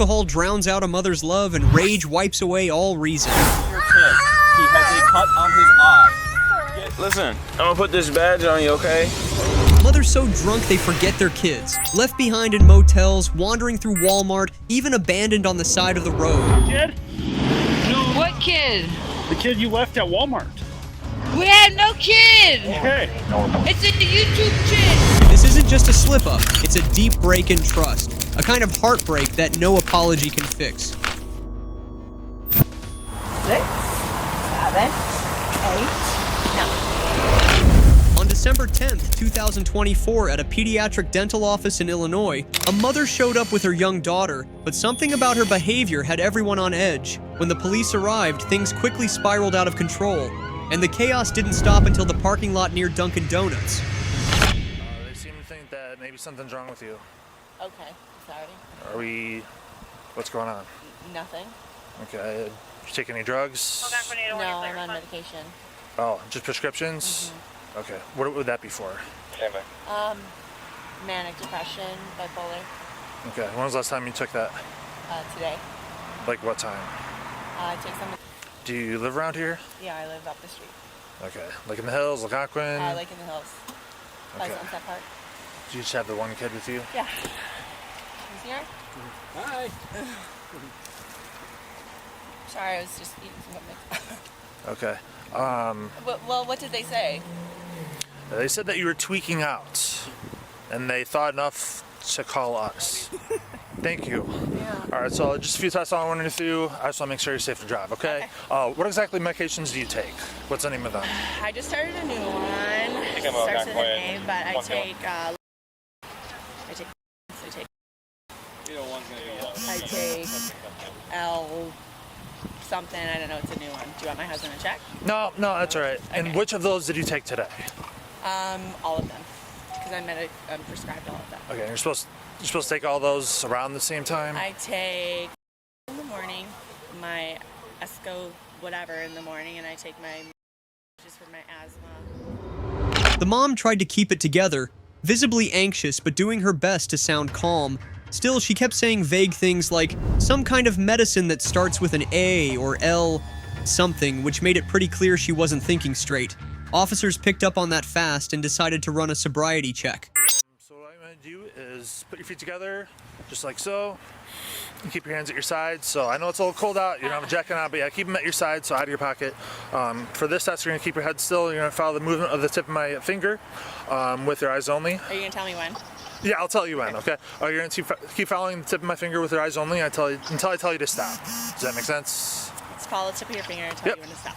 Alcohol drowns out a mother's love and rage wipes away all reason. Your kid, he has a cut on his eye. Listen, I'm gonna put this badge on you, okay? Mothers so drunk they forget their kids, left behind in motels, wandering through Walmart, even abandoned on the side of the road. Kid? No. What kid? The kid you left at Walmart. We had no kid! Okay. It's a YouTube chick! This isn't just a slip-up, it's a deep break in trust, a kind of heartbreak that no apology can fix. 6, 7, 8, 9. On December 10th, 2024, at a pediatric dental office in Illinois, a mother showed up with her young daughter, but something about her behavior had everyone on edge. When the police arrived, things quickly spiraled out of control, and the chaos didn't stop until the parking lot near Dunkin' Donuts. They seem to think that maybe something's wrong with you. Okay, sorry. Are we... What's going on? Nothing. Okay. You take any drugs? No, I'm on medication. Oh, just prescriptions? Okay. What would that be for? Manic depression, bipolar. Okay. When was the last time you took that? Today. Like what time? I take some. Do you live around here? Yeah, I live up the street. Okay. Like in the hills, Algonquin? Like in the hills. By Okay. Sunset Park. Do you just have the one kid with you? Yeah. He's here? Hi. Sorry, I was just eating something. Okay. Well, what did they say? They said that you were tweaking out, and they thought enough to call us. Thank you. Yeah. All right, so just a few tests I want to run through. I just want to make sure you're safe to drive, okay? What exactly medications do you take? What's the name of them? I just started a new one. It starts with an A, but I take I take L something. I don't know. It's a new one. Do you want my husband to check? No, that's all right. Okay. And which of those did you take today? All of them, because I'm prescribed all of them. Okay, you're supposed to take all those around the same time? I take in the morning, my Esco whatever in the morning, and I take my just for my asthma. The mom tried to keep it together, visibly anxious but doing her best to sound calm. Still, she kept saying vague things like some kind of medicine that starts with an A or L something, which made it pretty clear she wasn't thinking straight. Officers picked up on that fast and decided to run a sobriety check. So what I'm going to do is put your feet together, just like so. And keep your hands at your sides. So I know it's a little cold out, you don't have a jacket on, but yeah, keep them at your sides, so out of your pocket. For this test, you're going to keep your head still. You're going to follow the movement of the tip of my finger with your eyes only. Are you gonna tell me when? Yeah, I'll tell you when, okay? You're going to keep following the tip of my finger with your eyes only until I tell you to stop. Does that make sense? Let's follow the tip of your finger and tell you when to stop.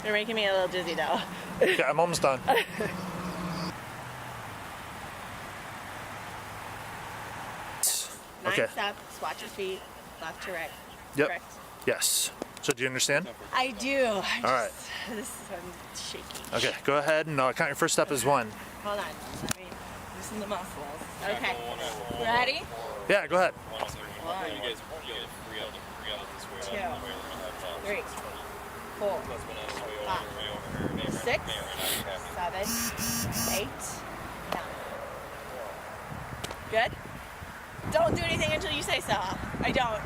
You're making me a little dizzy though. Okay, I'm almost done. 9 Okay. steps, watch your feet, left to right. Yep. Correct. Yes. So do you understand? I do. All right. I'm shaky. Okay, go ahead and count your first step as 1. Hold on. Let me loosen the muscles. Okay. Ready? Yeah, go ahead. 1, 2, 3, 4, 5, 6, 7, 8, 9. Good? Don't do anything until you say so. I don't.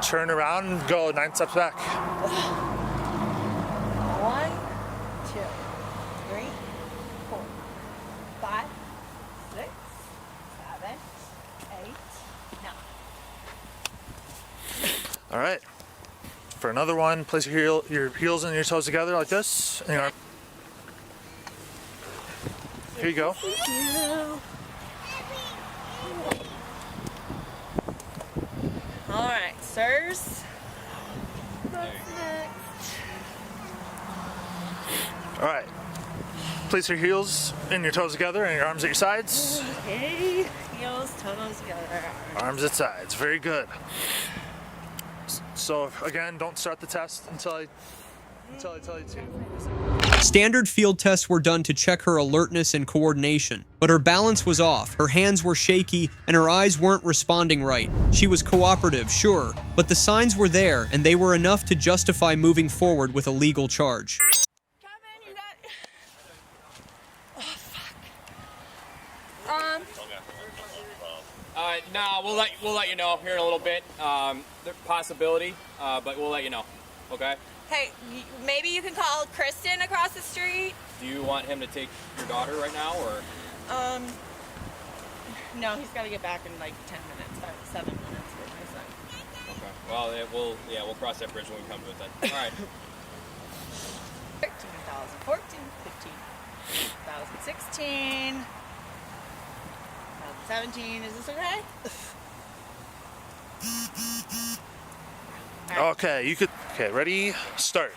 Turn around and go 9 steps back. 1, 2, 3, 4, 5, 6, 7, 8, 9. All right. For another one, place your heels and your toes together like this. And your arm. Here you go. Thank you. All right, sirs. What's next? All right. Place your heels and your toes together and your arms at your sides. Okay, heels, toes together. Arms at sides. Very good. So again, don't start the test until I tell you to. Standard field tests were done to check her alertness and coordination, but her balance was off, her hands were shaky, and her eyes weren't responding right. She was cooperative, sure, but the signs were there, and they were enough to justify moving forward with a legal charge. Kevin, you got... Oh, come? Nah, we'll let you know here in a little bit. There's possibility, but we'll let you know. Okay. Hey, maybe you can call Kristen across the street. Do you want him to take your daughter right now, or? No, he's got to get back in like 10 minutes, 7 minutes with my son. Okay. Well, we'll cross that bridge when we come to it then. All right. 13,014, 15, 2016, 2017. Is this okay? Okay, you could. Okay, ready? Start.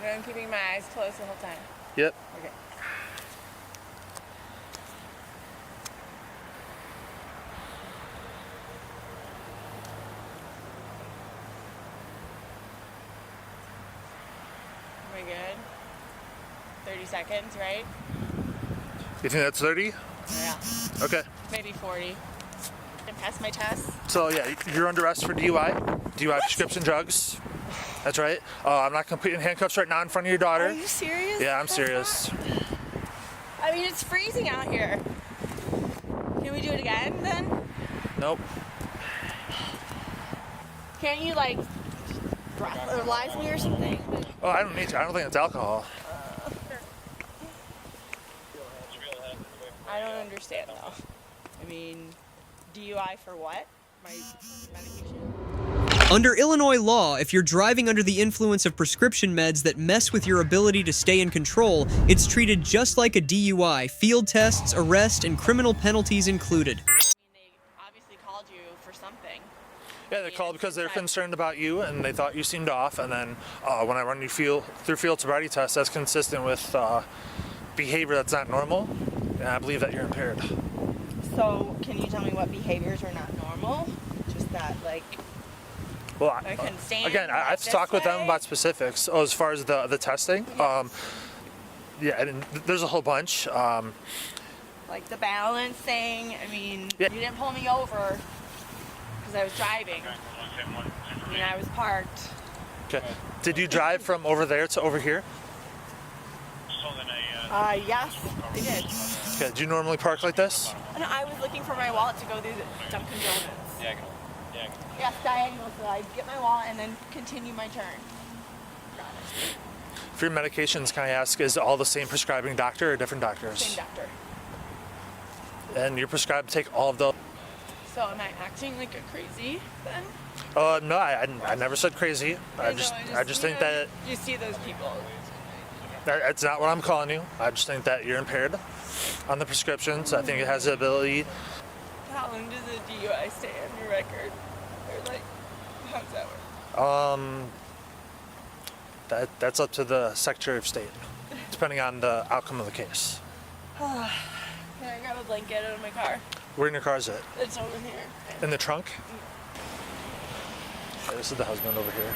I'm keeping my eyes closed the whole time. Yep. Okay. Are we good? 30 seconds, right? You think that's 30? Yeah. Okay. Maybe 40. And pass my test. So yeah, you're under arrest for DUI prescription drugs. That's right. I'm not gonna put you in handcuffs right now in front of your daughter. Are you serious? Yeah, I'm serious. I mean, it's freezing out here. Can we do it again then? Nope. Can't you like breathalyze me or something? Oh, I don't need to. I don't think it's alcohol. I don't understand though. I mean, DUI for what? My medication? Under Illinois law, if you're driving under the influence of prescription meds that mess with your ability to stay in control, it's treated just like a DUI, field tests, arrest, and criminal penalties included. I mean, they obviously called you for something. Yeah, they called because they're concerned about you and they thought you seemed off. And then when I run you through field sobriety tests, that's consistent with behavior that's not normal. And I believe that you're impaired. So, can you tell me what behaviors are not normal? Just that, like, Well, I can stand again, I have to this talk with them way. about specifics. Oh, as far as the testing, yeah, and there's a whole bunch. like the balancing. I mean, Yeah. you didn't pull me over because I was driving. I mean, I was parked. Okay. Did you drive from over there to over here? Yes, I did. Okay. Do you normally park like this? And I was looking for my wallet to go through the Dunkin' Donuts. Yes, diagonal, so I'd get my wallet and then continue my turn. Got it. For your medications, can I ask, is all the same prescribing doctor or different doctors? Same doctor. And you're prescribed to take all of those? So am I acting like a crazy then? No, I never said crazy. I just think that You see those people. that's not what I'm calling you. I just think that you're impaired on the prescriptions. I think it has the ability. How long does a DUI stay on your record? Or like, how does that work? That's up to the Secretary of State, depending on the outcome of the case. Can I grab a blanket out of my car? Where in your car is it? It's over here. In the trunk? Okay, this is the husband over here.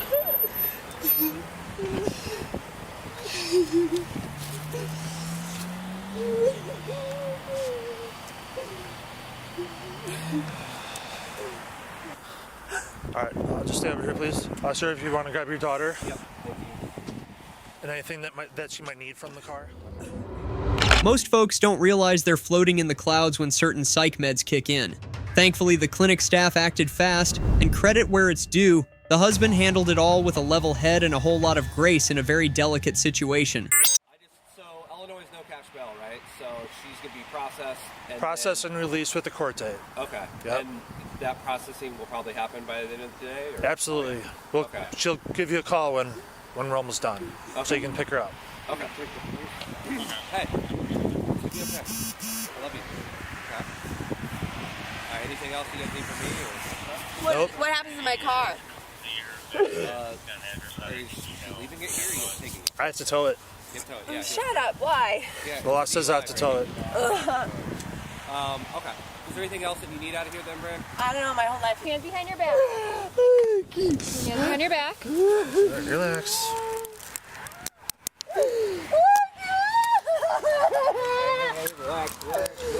All right, just stay over here, please. Sir, if you want to grab your daughter. Yep. And anything that she might need from the car. Most folks don't realize they're floating in the clouds when certain psych meds kick in. Thankfully, the clinic staff acted fast, and credit where it's due, the husband handled it all with a level head and a whole lot of grace in a very delicate situation. So Illinois is no cash bail, right? So she's gonna be processed. Processed and released with the court date. Okay. Yep. And that processing will probably happen by the end of the day? Or? Absolutely. Well, Okay. she'll give you a call when we're almost done, so you can pick her up. Okay. Hey. You'll be okay. I love you. Okay. Anything else you guys need from me? Or? Nope. What happens in my car? Are you leaving it here or are you taking it? I have to tow it. You can tow it, yeah. Shut up. Why? Yeah. The law says I have to tow it. Okay. Is there anything else that you need out of here then, Brad? I don't know. My whole life. Hands behind your back. Hands behind your back. Relax.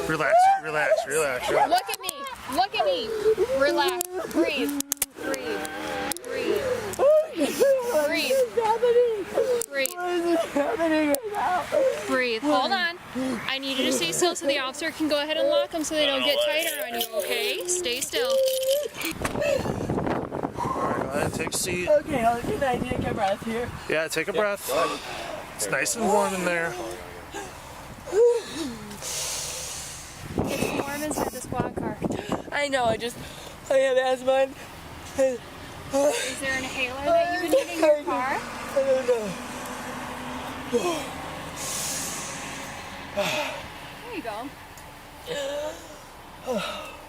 Relax. Look at me. Look at me. Relax. Breathe. Breathe. Breathe. Breathe. Hold on. I need you to stay still so the officer can go ahead and lock them so they don't get tighter on you, okay? Stay still. Alright, go ahead and take a seat. Okay, can I take a breath here? Yeah, take a breath. It's nice and warm in there. It's warm inside the squad car. I know, I have asthma. Is there an inhaler that you would need in your car? I don't know. There you go.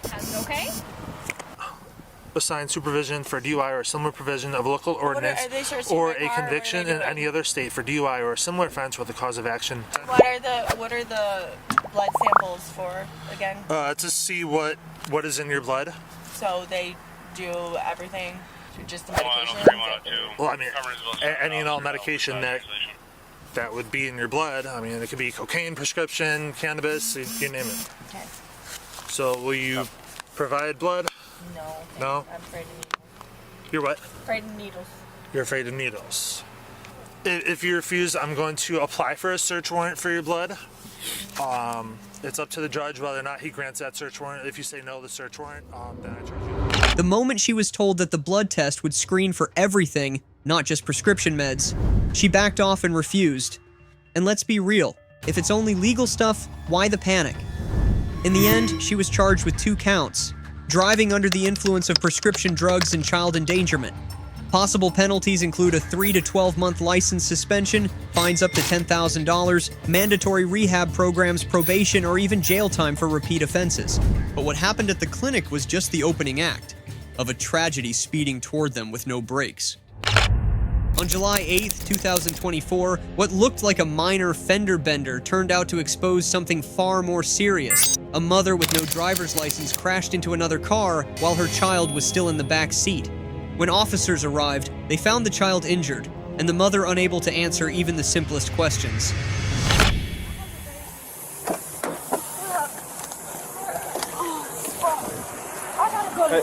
That's okay? Assigned supervision for DUI or a similar provision of local ordinance are they searching or my a car or conviction in any other state for DUI or a similar offense with a cause of action. What are the blood samples for again? To see what is in your blood. So they do everything, just the medication. Well, I mean, any and all medication that would be in your blood. I mean, it could be cocaine, prescription, cannabis, you name it. Okay. So will you provide blood? No. No? I'm afraid of needles. You're what? Afraid of needles. You're afraid of needles. If you refuse, I'm going to apply for a search warrant for your blood. It's up to the judge whether or not he grants that search warrant. If you say no to the search warrant, then I charge you. The moment she was told that the blood test would screen for everything, not just prescription meds, she backed off and refused. And let's be real, if it's only legal stuff, why the panic? In the end, she was charged with 2 counts: driving under the influence of prescription drugs and child endangerment. Possible penalties include a 3 to 12-month license suspension, fines up to $10,000, mandatory rehab programs, probation, or even jail time for repeat offenses. But what happened at the clinic was just the opening act of a tragedy speeding toward them with no brakes. On July 8th, 2024, what looked like a minor fender bender turned out to expose something far more serious. A mother with no driver's license crashed into another car while her child was still in the back seat. When officers arrived, they found the child injured, and the mother unable to answer even the simplest questions. Hey,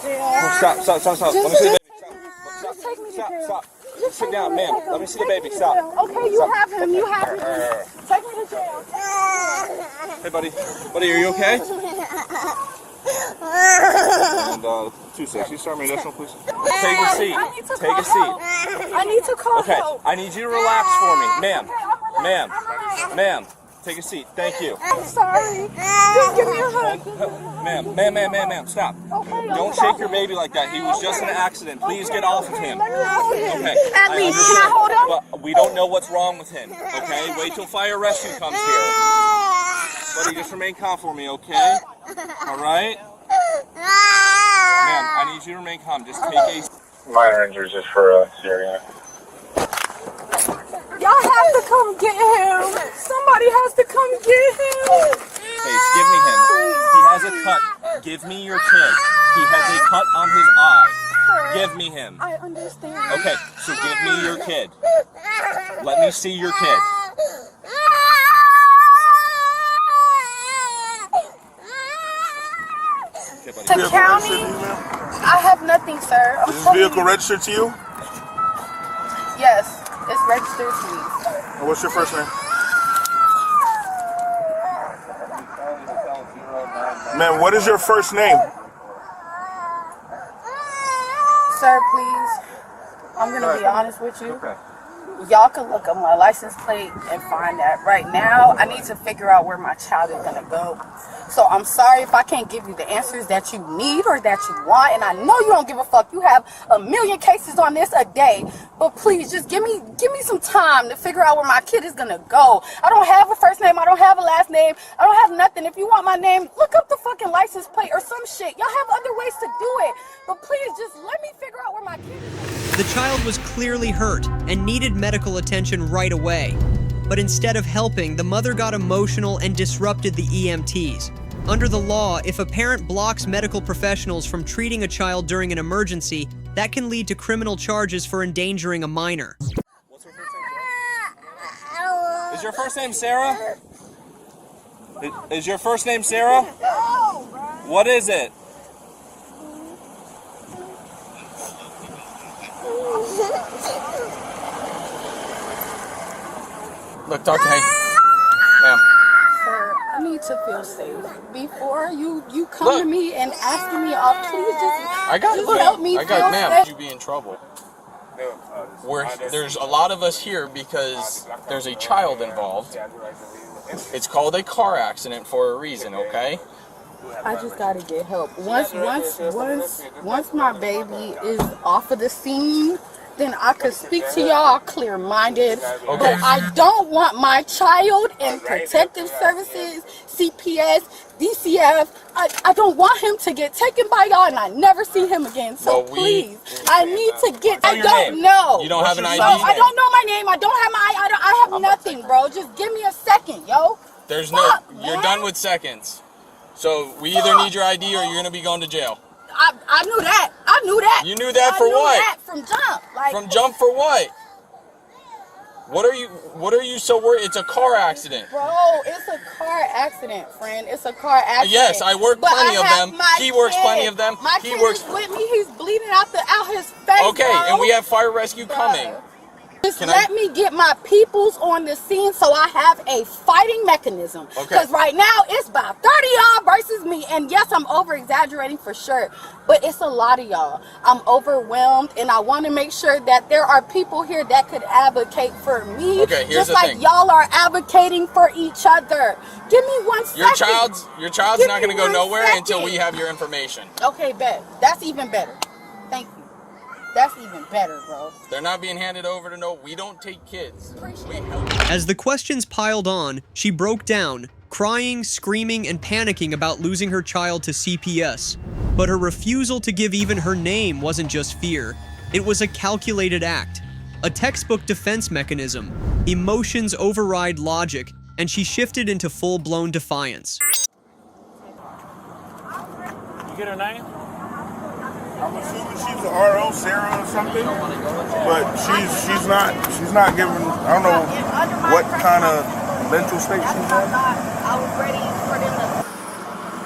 stop. Let me see the baby. Stop. Sit down, ma'am. Let me see the baby. Stop. Okay, you have him. Take me to jail. Hey, buddy, are you okay? And 2-6, you start me initial, please. Take a seat. Take a seat. I need to call Okay, help. I need you to relax for me, ma'am. Take a seat. Thank you. I'm sorry. Just give me a hug. Ma'am, stop. Don't shake your baby like that. He was just in an accident. Please get off of him. Okay. At least, can I hold him? But we don't know what's wrong with him. Okay. Wait till fire rescue comes here. Buddy, just remain calm for me, okay? All right. Ma'am, I need you to remain calm. Just take a Minor injuries just for Syria. Y'all have to come get him. Somebody has to come get him. Face, give me him. He has a cut. Give me your kid. He has a cut on his eye. Give me him. I understand. Okay, so give me your kid. Let me see your kid. The county? I have nothing, sir. Is this vehicle registered to you? Yes, it's registered to me. And what's your first name? Ma'am, what is your first name? Sir, please. I'm gonna be honest with you. Okay. Y'all can look up my license plate and find that. Right now, I need to figure out where my child is gonna go. So I'm sorry if I can't give you the answers that you need or that you want, and I know you don't give a fuck. You have a million cases on this a day, but please just give me some time to figure out where my kid is gonna go. I don't have a first name, I don't have a last name, I don't have nothing. If you want my name, look up the fucking license plate or some shit. Y'all have other ways to do it, but please just let me figure out where my kid is gonna go. The child was clearly hurt and needed medical attention right away. But instead of helping, the mother got emotional and disrupted the EMTs. Under the law, if a parent blocks medical professionals from treating a child during an emergency, that can lead to criminal charges for endangering a minor. What's her first name? Is your first name Sarah? Is your first name Sarah? What is it? Look, talk to me. Ma'am. Sir, I need to feel safe. Before you come to me and asking me off, please just help me feel safe. You be in trouble. There's a lot of us here because there's a child involved. It's called a car accident for a reason, okay? I just gotta get help. Once my baby is off of the scene, then I could speak to y'all clear-minded. Okay. But I don't want my child in protective services, CPS, DCF. I don't want him to get taken by y'all and I never see him again. So please, I need to get. I don't know. You don't have an ID? No, I don't know my name. I don't have my. I have nothing, bro. Just give me a second, yo. There's no. You're done with seconds. So we either need your ID or you're gonna be going to jail. I knew that. I knew that. You knew that for what? That from jump. Like, from jump for what? What are you so worried? It's a car accident. Bro, it's a car accident, friend. It's a car accident. Yes, I work plenty of them. He works plenty of them. My kid is with me. He's bleeding out his face. Okay, bro. and we have fire rescue coming. Just let me get my peoples on the scene so I have a fighting mechanism. Because right now it's about 30 y'all versus me. And yes, I'm over exaggerating for sure, but it's a lot of y'all. I'm overwhelmed and I want to make sure that there are people here that could advocate for me. Okay, here's just the like thing. y'all are advocating for each other. Give me 1 second. Your child's not going to go nowhere until we have your information. Okay, bet. That's even better. Thank you. That's even better, bro. They're not being handed over to we don't take kids. As the questions piled on, she broke down, crying, screaming, and panicking about losing her child to CPS. But her refusal to give even her name wasn't just fear. It was a calculated act. A textbook defense mechanism. Emotions override logic, and she shifted into full-blown defiance. You get her name? I'm assuming she's an RO, Sarah or something, but she's not giving. I don't know what kind of mental state she's in. I was ready for them to.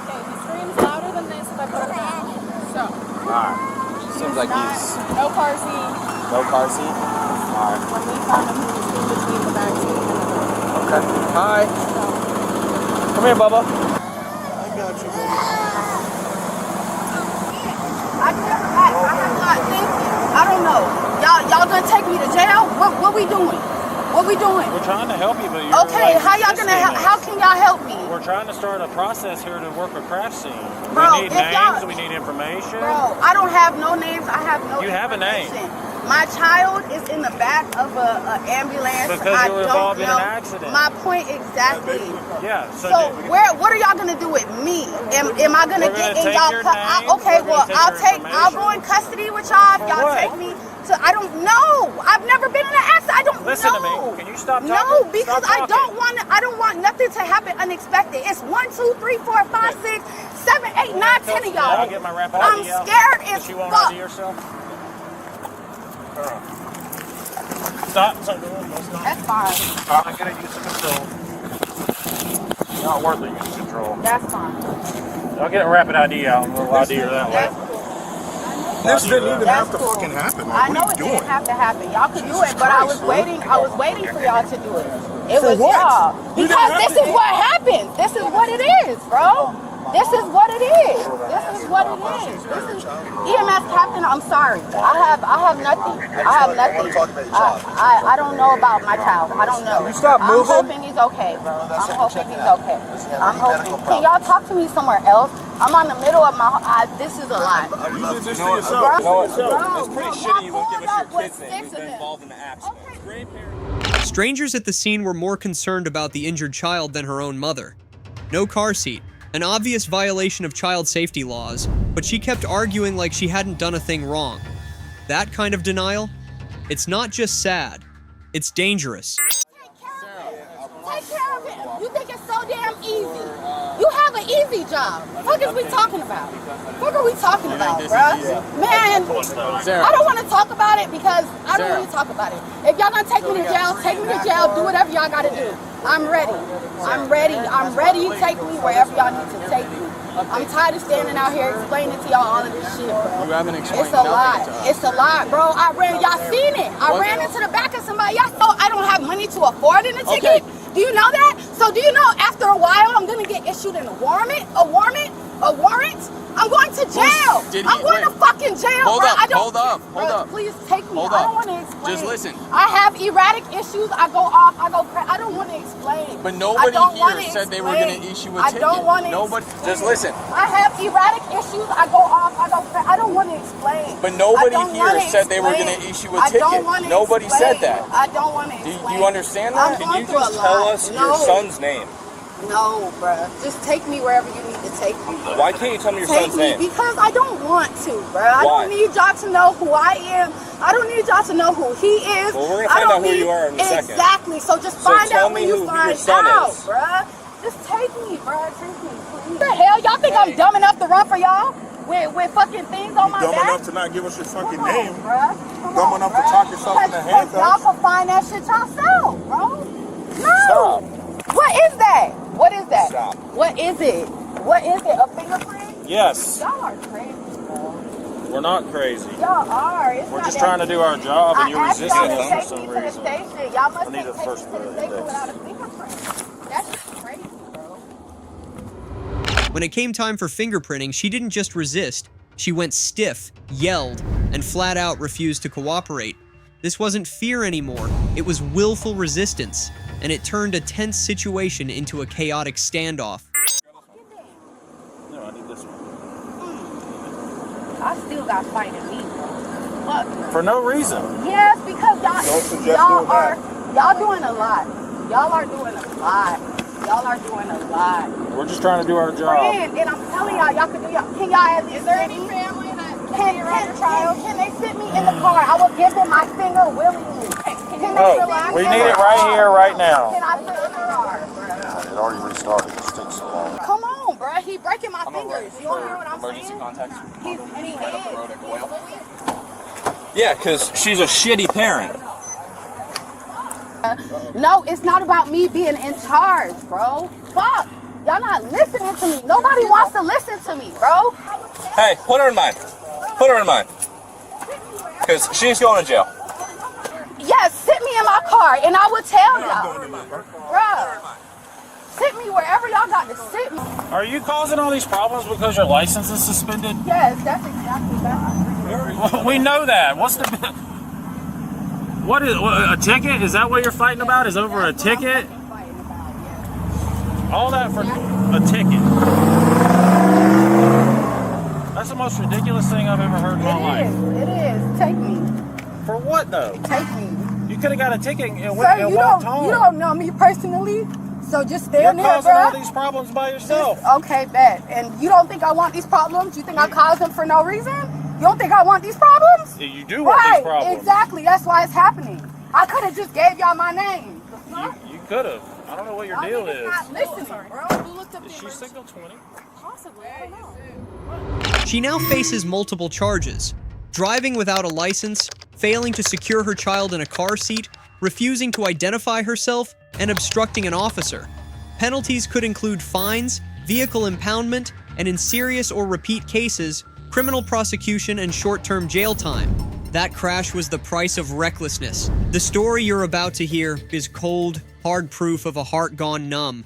Okay, he screams louder than this if I put him down. So. Alright. Seems like he's. No car seat. No car seat? Alright. When we found him, he was in between the back seat and the door. Okay. Hi. Come here, Bubba. I got you, baby. I don't know. Y'all gonna take me to jail? What we doing? What we doing? We're trying to help you, but you're okay. Like, how y'all gonna? How can y'all help me? We're trying to start a process here to work a crash scene. Bro, we need names. We need information. Bro, I don't have no names. I have no. You have a name. My child is in the back of an ambulance. Because you were involved in an accident. My point exactly. Yeah. So what are y'all gonna do with me? Am I gonna get in y'all? Okay, well I'll go in custody with y'all if y'all take me. So I don't know. I've never been in an accident. I don't know. Listen to me. Can you stop talking? No, because I don't want nothing to happen unexpected. It's 1, 2, 3, 4, 5, 6, 7, 8, 9, 10 of y'all. I'll get my rap I'm ID out. scared as You won't fuck. ID yourself? Stop. That's fine. I'm gonna use the control. Not worth the use of control. That's fine. I'll get a rapid ID out and we'll ID her that way. This didn't even have to fucking happen. Like, I know it didn't have to happen. Y'all could do it, but I was waiting for y'all to do it. It was y'all. Because this is what happens. This is what it is, bro. This is what it is. This is what it is. This is EMS captain. I'm sorry. I have nothing. I have nothing. I don't know about my child. I don't know. I'm hoping he's okay, bro. I'm hoping he's okay. I'm hoping. Can y'all talk to me somewhere else? I'm on the middle of my. This is a lot. You did this to yourself. It's pretty shitty you won't give us your kid's name. We've been involved in the accident. Strangers at the scene were more concerned about the injured child than her own mother. No car seat, an obvious violation of child safety laws, but she kept arguing like she hadn't done a thing wrong. That kind of denial? It's not just sad, it's dangerous. Take care of him. You think it's so damn easy. You have an easy job. What is we talking about? What are we talking about, bruh? Man, I don't want to talk about it because I don't want to talk about it. If y'all gonna take me to jail, take me to jail. Do whatever y'all gotta do. I'm ready. I'm ready. I'm ready. Take me wherever y'all need to take me. I'm tired of standing out here explaining to y'all all of this shit, bro. You haven't explained It's a lot. nothing to us. It's a lot, bro. Y'all seen it. I ran into the back of somebody. Y'all saw I don't have money to afford in a ticket. Do you know that? So do you know after a while I'm gonna get issued a warrant? I'm going to jail. I'm going to fucking jail, Hold bro. up. Hold up. Please take me. Hold I up. don't want to explain. Just listen. I have erratic issues. I go off. I don't want to explain. But nobody here said they were going to issue a ticket. I don't want to. Nobody. Just listen. I have erratic issues. I go off. I don't want to explain. But nobody here said they were going to issue a ticket. Nobody said that. I don't want to Do explain. you understand that? Can you just Tell us your son's name. No, bruh. Just take me wherever you need to take me. Why can't you tell me your son's name? Because I don't want to, bruh. I don't need y'all to know who I am. I don't need y'all to know who he is. Well, we're going to find out who you are in a second. Exactly. So just find out when you find out, is. bruh. Just take me, bruh. Take me, please. What the hell? Y'all think I'm dumb enough to run for y'all? With fucking things on my back? Dumb enough to not give us your fucking name. Bruh. Dumb enough to talk yourself in the handcuffs. Y'all can find that shit yourself, bro. No. Stop. What is that? What is that? Stop. What is it? What is it? A fingerprint? Yes. Y'all are crazy, bro. We're not crazy. Y'all are. We're just trying to do our job, and you're resisting us us for for some me to the reason. station. Y'all must I need take a first me to the station without a fingerprint. That's just crazy, bro. When it came time for fingerprinting, she didn't just resist. She went stiff, yelled, and flat out refused to cooperate. This wasn't fear anymore. It was willful resistance, and it turned a tense situation into a chaotic standoff. No, I need this one. I still got fight in me, bro. Fuck. For no reason. Yes, because Don't suggest y'all doing a lot. Y'all are doing a lot. Y'all are doing a lot. We're just trying to do our job. And I'm telling y'all can do y'all. Can y'all is there any family can they sit me in the car? I will give them my finger willingly. Can they relax? We need it right here, right now. Can I sit in the car? It already restarted. It takes so long. Come on, bro. He breaking my fingers. You don't hear what I'm Emergency saying? contacts. He is. Yeah, because she's a shitty parent. No, it's not about me being in charge, bro. Fuck. Y'all not listening to me. Nobody wants to listen to me, bro. Hey, put her in mine. Put her in mine. Because she's going to jail. Yes, sit me in my car and I will tell y'all. Bro, sit me wherever y'all got to sit me. Are you causing all these problems because your license is suspended? Yes, that's exactly that. We know that. What's the... What is a ticket? Is that what you're fighting about? Is over a ticket? All that for a ticket. That's the most ridiculous thing I've ever heard in my life. It is. Take me. For what though? Take me. You could have got a ticket and Sir, walked home. you don't know me personally, so just stand You're there, causing bro. all these problems by yourself. Okay, bet. And you don't think I want these problems? You think I caused them for no reason? You don't think I want these problems? You do want these problems. Exactly. That's why it's happening. I could have just gave y'all my name. You could have. I don't know what your deal is. Not listening, bro. Is she signal 20? Possibly. I don't know. She now faces multiple charges: driving without a license, failing to secure her child in a car seat, refusing to identify herself, and obstructing an officer. Penalties could include fines, vehicle impoundment, and in serious or repeat cases, criminal prosecution and short-term jail time. That crash was the price of recklessness. The story you're about to hear is cold, hard proof of a heart gone numb.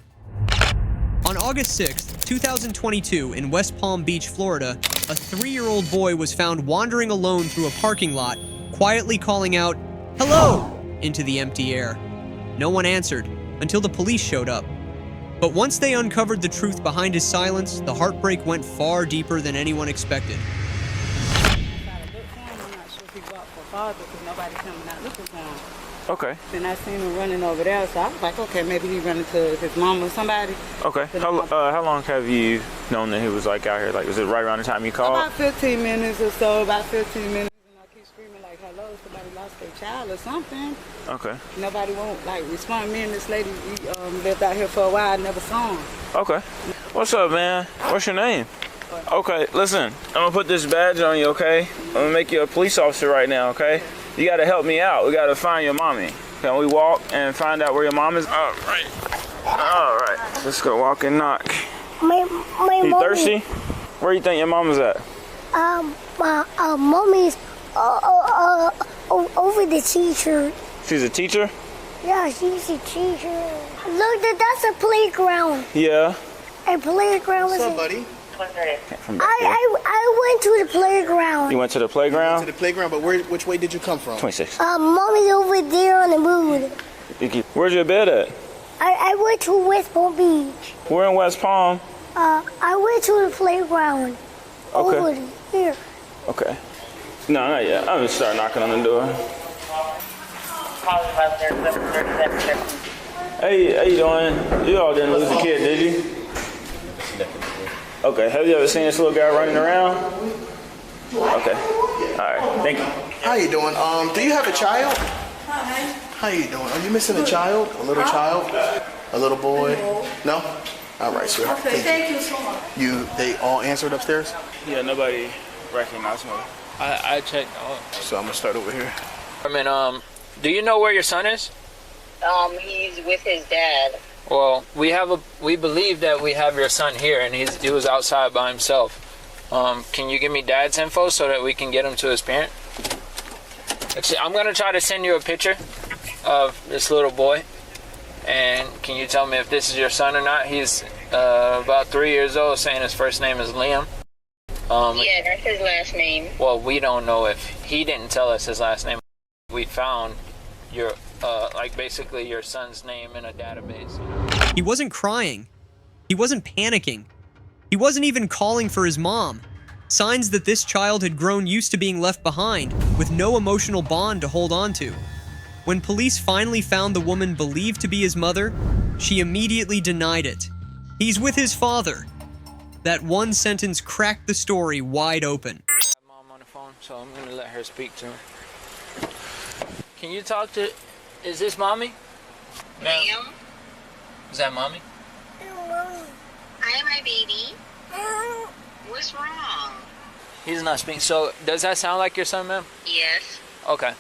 On August 6th, 2022, in West Palm Beach, Florida, a 3-year-old boy was found wandering alone through a parking lot, quietly calling out, "Hello!" into the empty air. No one answered, until the police showed up. But once they uncovered the truth behind his silence, the heartbreak went far deeper than anyone expected. Okay. Then I seen him running over there, so I was like, okay, maybe he running to his mom or somebody. Okay. How long have you known that he was like out here? Like, was it right around the time you called? About 15 minutes or so. About 15 minutes, and I keep screaming like, "Hello, somebody lost their child or something." Okay. Nobody won't like respond. Me and this lady, we lived out here for a while. I never saw him. Okay. What's up, man? What's your name? Okay, listen, I'm gonna put this badge on you, okay? I'm gonna make you a police officer right now, okay? You gotta help me out. We gotta find your mommy. Can we walk and find out where your mom is? All right. Let's go walk and knock. My You mommy. thirsty? Where you think your mama's at? My mommy's over the teacher. She's a teacher? Yeah, she's a teacher. Look, that's a playground. Yeah. A playground. What's up, buddy? I went to the playground. You went to the playground? To the playground, but which way did you come from? 26. Mommy's over there on the moon. Where's your bed at? I went to West Palm Beach. We're in West Palm. I went to the playground. Okay. Over here. Okay. No, not yet. I'm gonna start knocking on the door. Hey, how you doing? You all didn't lose a kid, did you? Okay. Have you ever seen this little guy running around? Okay. All right. Thank you. How you doing? Do you have a child? How you doing? Are you missing a child? A little child? A little boy? No? All right, sweetheart. Okay, thank you so much. They all answered upstairs? Yeah, nobody recognized me. I checked. So I'm gonna start over here. I mean, do you know where your son is? He's with his dad. Well, we believe that we have your son here, and he was outside by himself. Can you give me dad's info so that we can get him to his parent? Actually, I'm gonna try to send you a picture of this little boy, and can you tell me if this is your son or not? He's about 3 years old, saying his first name is Liam. Yeah, that's his last name. Well, we don't know if he didn't tell us his last name. We found your basically your son's name in a database. He wasn't crying. He wasn't panicking. He wasn't even calling for his mom. Signs that this child had grown used to being left behind, with no emotional bond to hold on to. When police finally found the woman believed to be his mother, she immediately denied it. He's with his father. That one sentence cracked the story wide open. Mom on the phone, so I'm gonna let her speak to him. Can you talk to? Is this mommy? Ma'am? Is that mommy? Hi, my baby. What's wrong? He's not speaking. So does that sound like your son, ma'am? Yes. Okay.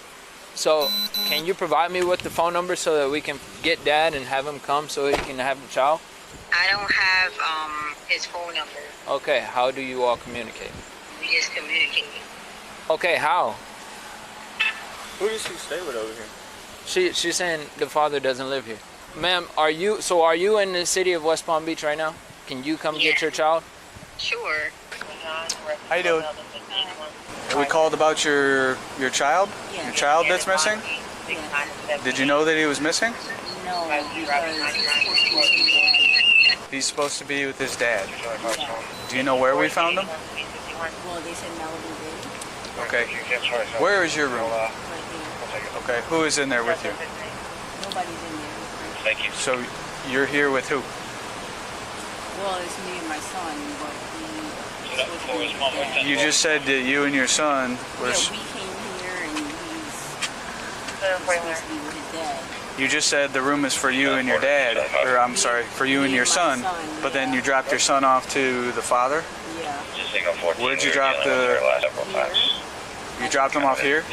So can you provide me with the phone number so that we can get dad and have him come so he can have the child? I don't have his phone number. Okay. How do you all communicate? We just communicate. Okay. How? Who does she stay with over here? She's saying the father doesn't live here. Ma'am, are you in the city of West Palm Beach right now? Can you come get your child? Sure. How you doing? We called about your child? Yeah. Your child that's missing? Did you know that he was missing? No, He's supposed to be with his dad. Do you know where we found him? well, they said Malibu. Okay. Where is your room? Okay, who is in there with you? Nobody's in there. Thank you. So you're here with who? Well, it's me and my son, but You just said that you and your son were... we came here and he's supposed to be with his dad. You just said the room is for you and your dad, or I'm sorry, for you and your son, but then you dropped your son off to the father? Yeah. Where'd you drop the... You dropped him off here?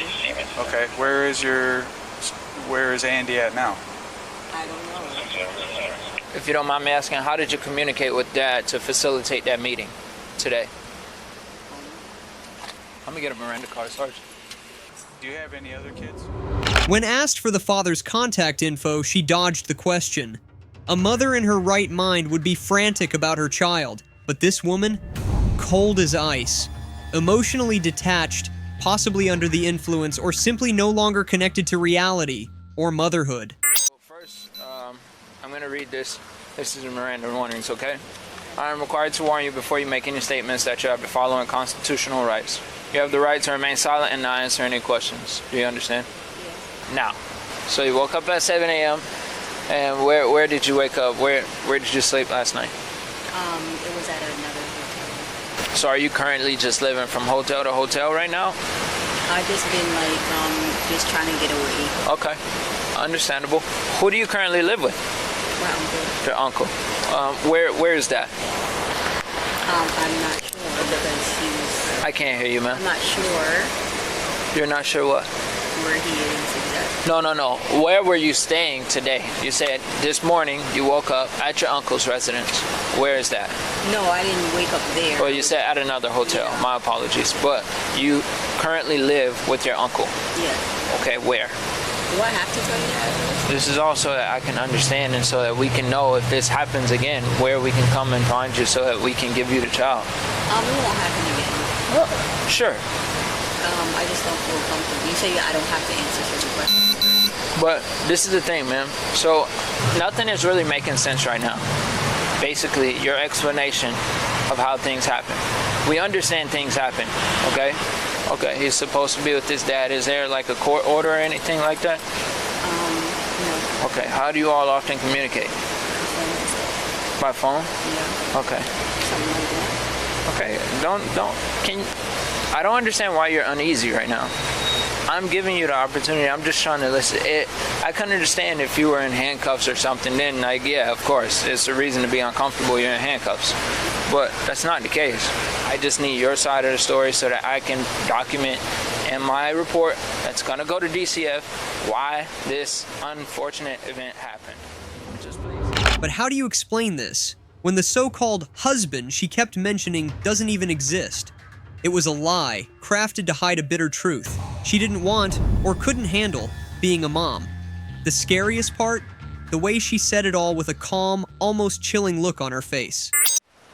Okay, where is Andy at now? I don't know. If you don't mind me asking, how did you communicate with dad to facilitate that meeting today? I'm gonna get a Miranda card, Sarge. Do you have any other kids? When asked for the father's contact info, she dodged the question. A mother in her right mind would be frantic about her child, but this woman, cold as ice, emotionally detached, possibly under the influence, or simply no longer connected to reality or motherhood. Well, first, I'm going to read this. This is a Miranda warnings, okay? I am required to warn you before you make any statements that you have the following constitutional rights. You have the right to remain silent and not answer any questions. Do you understand? Yes. Now, so you woke up at 7 a.m. and where did you wake up? Where did you sleep last night? It was at another hotel. So are you currently just living from hotel to hotel right now? I've just been just trying to get away. Okay, understandable. Who do you currently live with? My uncle. Your uncle. Where is that? I'm not sure because he's... I can't hear you, man. I'm not sure. You're not sure what? Where he is exactly. No. Where were you staying today? You said this morning you woke up at your uncle's residence. Where is that? No, I didn't wake up there. Well, you said at another hotel. My apologies. But you currently live with your uncle. Yeah. Okay, where? Do I have to tell you that? This is also that I can understand and so that we can know if this happens again, where we can come and find you so that we can give you the child. It won't happen again. Sure. I just don't feel comfortable. You say I don't have to answer certain questions. But this is the thing, man. So nothing is really making sense right now. Basically, your explanation of how things happen. We understand things happen, okay? Okay, he's supposed to be with his dad. Is there like a court order or anything like that? No. Okay, how do you all often communicate? By phone? Yeah. Okay. Something like that. Okay, I don't understand why you're uneasy right now. I'm giving you the opportunity. I'm just trying to listen. I couldn't understand if you were in handcuffs or something. Then, like, yeah, of course, it's a reason to be uncomfortable. You're in handcuffs, but that's not the case. I just need your side of the story so that I can document in my report that's gonna go to DCF why this unfortunate event happened. Just please. But how do you explain this when the so-called husband she kept mentioning doesn't even exist? It was a lie, crafted to hide a bitter truth. She didn't want, or couldn't handle, being a mom. The scariest part? The way she said it all with a calm, almost chilling look on her face.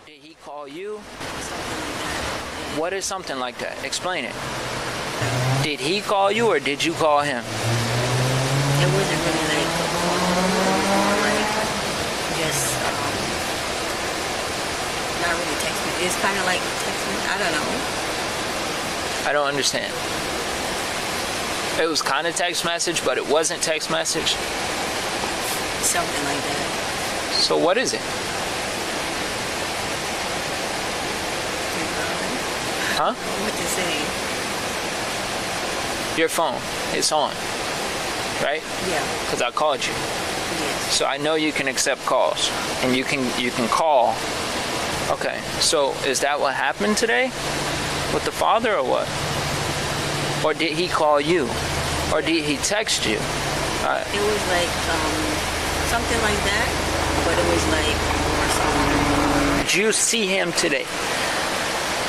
Did he call you? What is something like that? Explain it. Did he call you or did you call him? It wasn't really like a call, like just not really text me. It's kind of like text me. I don't know. I don't understand. It was kind of text message, but it wasn't text message. Something like that. So what is it? Huh? What to say? Your phone. It's on. Right? Yeah. Because I called you. Yes. So I know you can accept calls. And you can call. Okay. So is that what happened today? With the father or what? Or did he call you? Or did he text you? It was like something like that, but it was like more something. Did you see him today?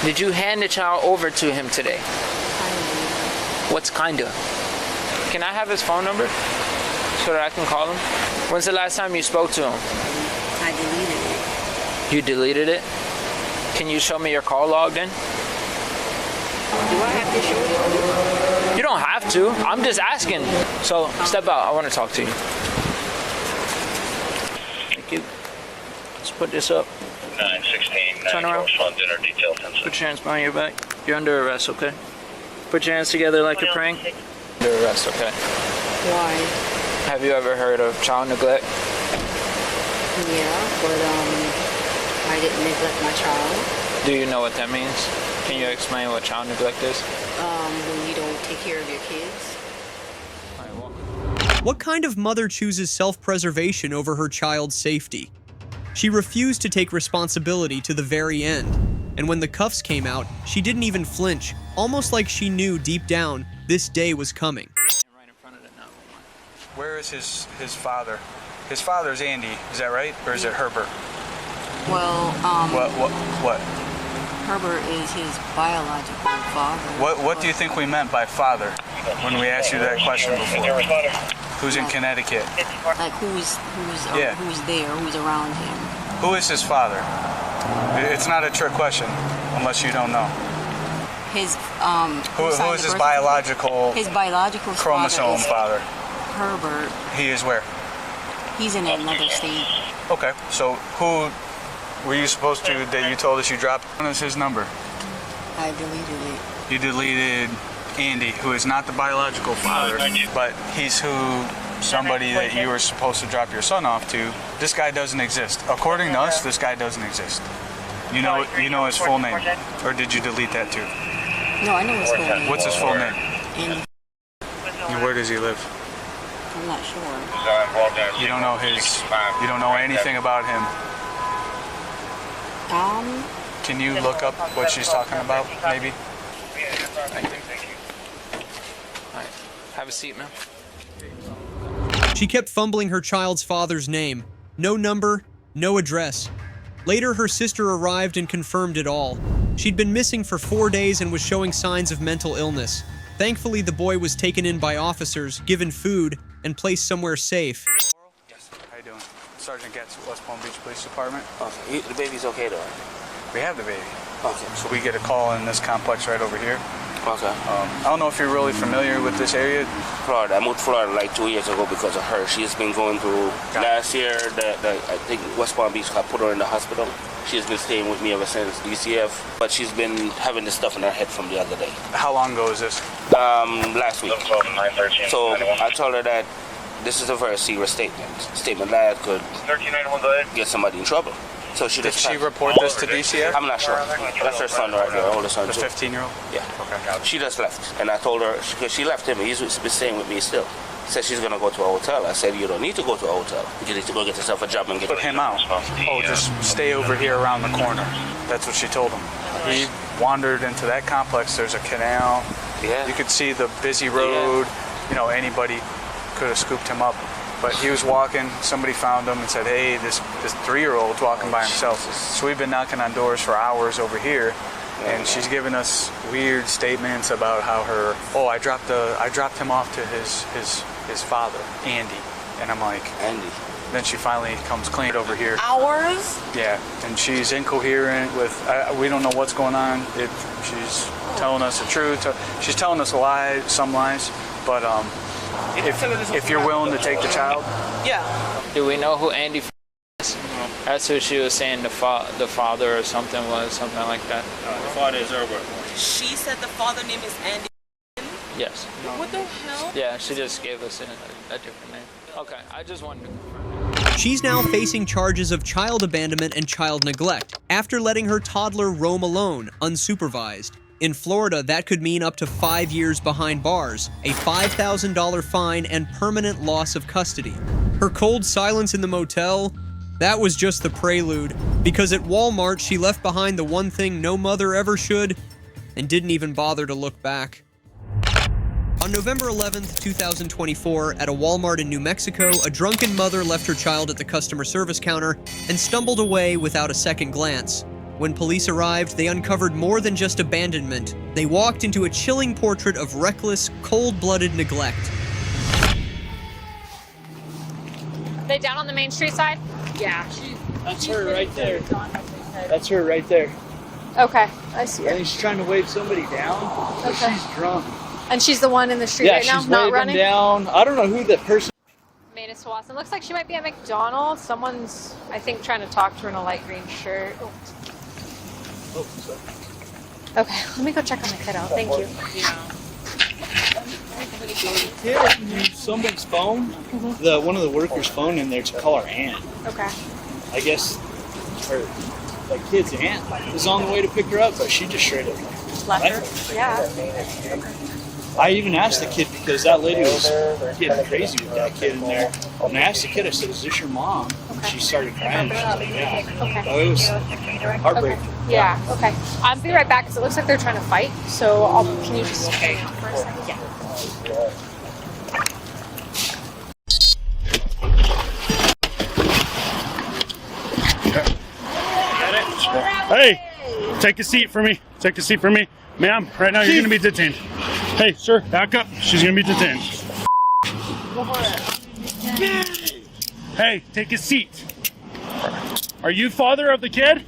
Did you hand the child over to him today? What's kinda? Can I have his phone number so that I can call him? When's the last time you spoke to him? I deleted it. You deleted it? Can you show me your call log then? Do I have to show you? You don't have to. I'm just asking. So step out. I want to talk to you. Thank you. Let's put this up. 916. Turn around. Dinner detail. Put your hands behind your back. You're under arrest, okay? Put your hands together like you're praying. Under arrest, okay? Why? Have you ever heard of child neglect? Yeah, but I didn't neglect my child. Do you know what that means? Can you explain what child neglect is? When you don't take care of your kids. What kind of mother chooses self-preservation over her child's safety? She refused to take responsibility to the very end, and when the cuffs came out, she didn't even flinch, almost like she knew deep down this day was coming. Where is his father? His father's Andy, is that right? Or is it Herbert? Well, What? Herbert is his biological father. What do you think we meant by father when we asked you that question before? Who's in Connecticut? Like who's there, who's around him. Who is his father? It's not a trick question, unless you don't know. His Who is his biological chromosome father? Herbert. He is where? He's in another state. Okay, so who were you supposed to, that you told us you dropped? What is his number? I deleted it. You deleted Andy, who is not the biological father, but he's somebody that you were supposed to drop your son off to. This guy doesn't exist. According to us, this guy doesn't exist. You know his full name, or did you delete that too? No, I know his full name. What's his full name? Andy. And where does he live? I'm not sure. You don't know you don't know anything about him. Can you look up what she's talking about, maybe? Thank you. All right. Have a seat, man. She kept fumbling her child's father's name. No number, no address. Later, her sister arrived and confirmed it all. She'd been missing for 4 days and was showing signs of mental illness. Thankfully, the boy was taken in by officers, given food, and placed somewhere safe. Yes. How you doing? Sergeant Getz, West Palm Beach Police Department. Okay. The baby's okay though? We have the baby. Okay. So we get a call in this complex right over here. Okay. I don't know if you're really familiar with this area. Florida. I moved to Florida like 2 years ago because of her. She's been going through, last year, I think West Palm Beach put her in the hospital. She's been staying with me ever since DCF, but she's been having this stuff in her head from the other day. How long ago is this? Last week. So I told her that this is a very serious statement that could get somebody in trouble. So Did she report this to DCF? I'm not sure. That's her son right there, older son. The 15-year-old? Yeah. Okay. She just left, and I told her, because she left him, he's been staying with me still. Said she's gonna go to a hotel. I said, you don't need to go to a hotel. You need to go get yourself a job and get him out. Oh, just stay over here around the corner. That's what she told him. He wandered into that complex. There's a canal. Yeah. You could see the busy road. You know, anybody could have scooped him up. But he was walking, somebody found him and said, hey, this 3-year-old's walking by himself. So we've been knocking on doors for hours over here, and she's giving us weird statements about how I dropped him off to his father, Andy. And I'm like, Andy. Then she finally comes clean over here. Hours? Yeah, and she's incoherent with, we don't know what's going on. She's telling us the truth. She's telling us some lies, but if you're willing to take the child. Yeah. Do we know who Andy is? That's who she was saying the father or something like that. The father is Herbert. She said the father name is Andy. Yes. What the hell? Yeah, she just gave us a different name. Okay, I just wanted to confirm. She's now facing charges of child abandonment and child neglect after letting her toddler roam alone, unsupervised. In Florida, that could mean up to 5 years behind bars, a $5,000 fine, and permanent loss of custody. Her cold silence in the motel, that was just the prelude, because at Walmart, she left behind the one thing no mother ever should, and didn't even bother to look back. On November 11th, 2024, at a Walmart in New Mexico, a drunken mother left her child at the customer service counter and stumbled away without a second glance. When police arrived, they uncovered more than just abandonment. They walked into a chilling portrait of reckless, cold-blooded neglect. They down on the Main Street side? Yeah. That's her right there. That's her right there. Okay, I see her. I think she's trying to wave somebody down. Okay. She's drunk. And she's the one in the street right now, she's not waving running? down. I don't know who the person. Main is Swanson. Looks like she might be at McDonald's. Someone's, I think, trying to talk to her in a light green shirt. Oh. Okay, let me go check on the kiddo. Thank you. Yeah. Kid used somebody's phone. One of the workers' phone in there to call her aunt. Okay. I guess her kid's aunt was on the way to pick her up, but she just straight up left her. Yeah. I even asked the kid because that lady was getting crazy with that kid in there. And I asked the kid, I said, "Is this your mom?" And she started crying. She's like, "Yeah." Okay. So it was heartbreaking. Okay. Yeah. Okay. I'll be right back because it looks like they're trying to fight. So can you just hang out for a second? Yeah. Hey, take a seat for me. Take a seat for me. Ma'am, right now you're going to be detained. Hey, sir, back up. She's going to be detained. Hey, take a seat. Are you father of the kid?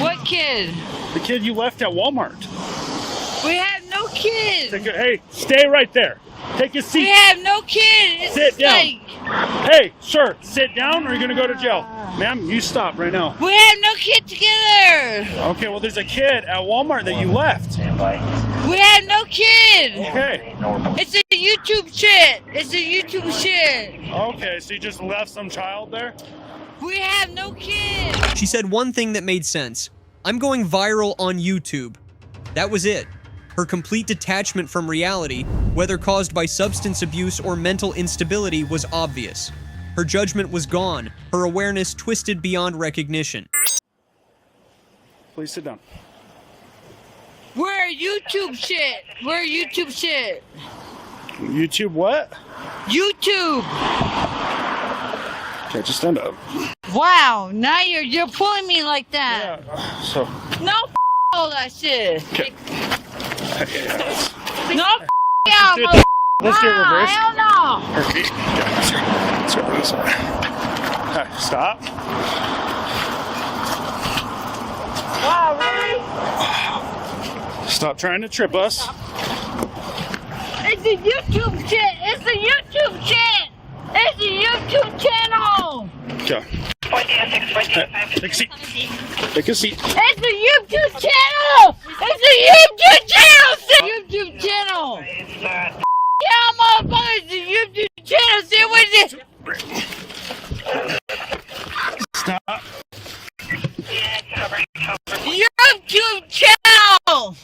What kid? The kid you left at Walmart. We have no kid. Hey, stay right there. Take a seat. We have no kid. Sit down. Hey, sir, sit down or you're going to go to jail. Ma'am, you stop right now. We have no kid together. Okay, well, there's a kid at Walmart that you left. We have no kid. Okay. It's a YouTube shit. It's a YouTube shit. Okay, so you just left some child there? We have no kid. She said one thing that made sense. I'm going viral on YouTube. That was it. Her complete detachment from reality, whether caused by substance abuse or mental instability, was obvious. Her judgment was gone, her awareness twisted beyond recognition. Please sit down. We're YouTube shit. We're YouTube shit. YouTube what? YouTube. Okay, just stand up. Wow, now you're pulling me like that. Yeah. So. No, all that shit. Okay. No, yeah, Let's do it reverse. Hell no. Her feet. Yeah, let's go this side. Okay, stop. Wow, really? Stop trying to trip us. It's a YouTube shit. It's a YouTube shit. It's a YouTube channel. Okay. Take a seat. Take a seat. It's a YouTube channel. It's a YouTube channel. YouTube channel. Yeah, motherfucker. It's a YouTube channel. See what is it? Stop. YouTube channel.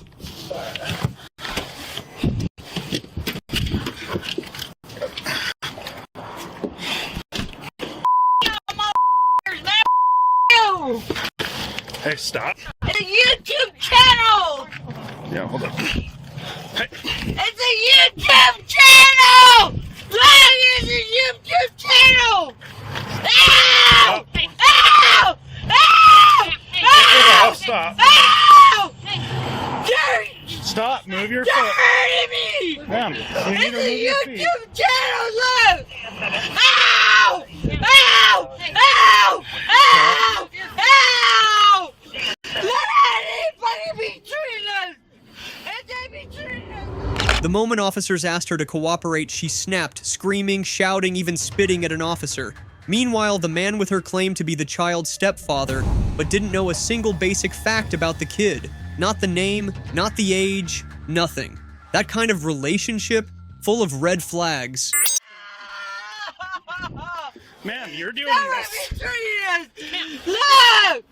Hey, stop. It's a YouTube channel. Yeah, hold up. Hey. It's a YouTube channel. Look, it's a YouTube channel. Ow! Ow! Ow! Ow! Stop. Ow! Stop. Move your You're foot. hurting me. Ma'am, you need to move It's your a feet. YouTube channel. Look. Ow! Ow! Ow! Ow! Ow! Look at it. Fucking be treating us. And they be treating us. The moment officers asked her to cooperate, she snapped, screaming, shouting, even spitting at an officer. Meanwhile, the man with her claimed to be the child's stepfather, but didn't know a single basic fact about the kid. Not the name, not the age, nothing. That kind of relationship, full of red flags. Ma'am, you're doing this. Look!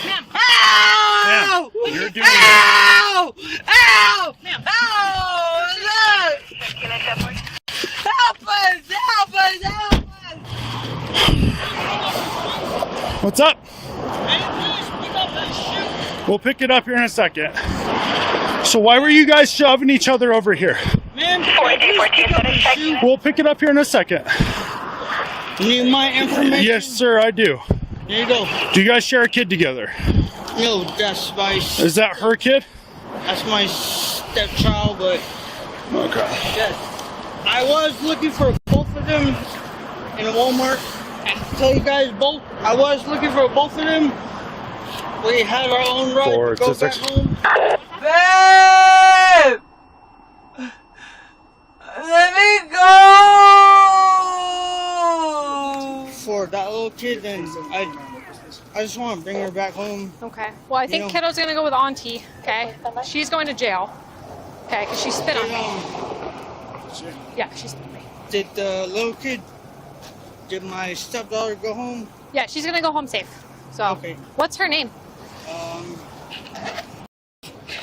Ma'am. Ow! Ma'am, you're doing Ow! Ow! Ma'am. Ow! Look! Help us! Help us! Help us! What's up? We'll pick it up here in a second. So why were you guys shoving each other over here? We'll pick it up here in a second. You need my information? Yes, sir, I do. There you go. Do you guys share a kid together? No, that's my... Is that her kid? That's my stepchild, but... Okay. Yes. I was looking for both of them in a Walmart. I tell you guys both, I was looking for both of them. We had our own ride to go back home. Babe! Let me go! For that little kid, then I just want to bring her back home. Okay. Well, I think Kiddo's gonna go with Auntie. Okay. She's going to jail. Okay, because she spit on me. Yeah, she spit on me. Did the little kid, did my stepdaughter go home? Yeah, she's gonna go home safe. So, okay. What's her name?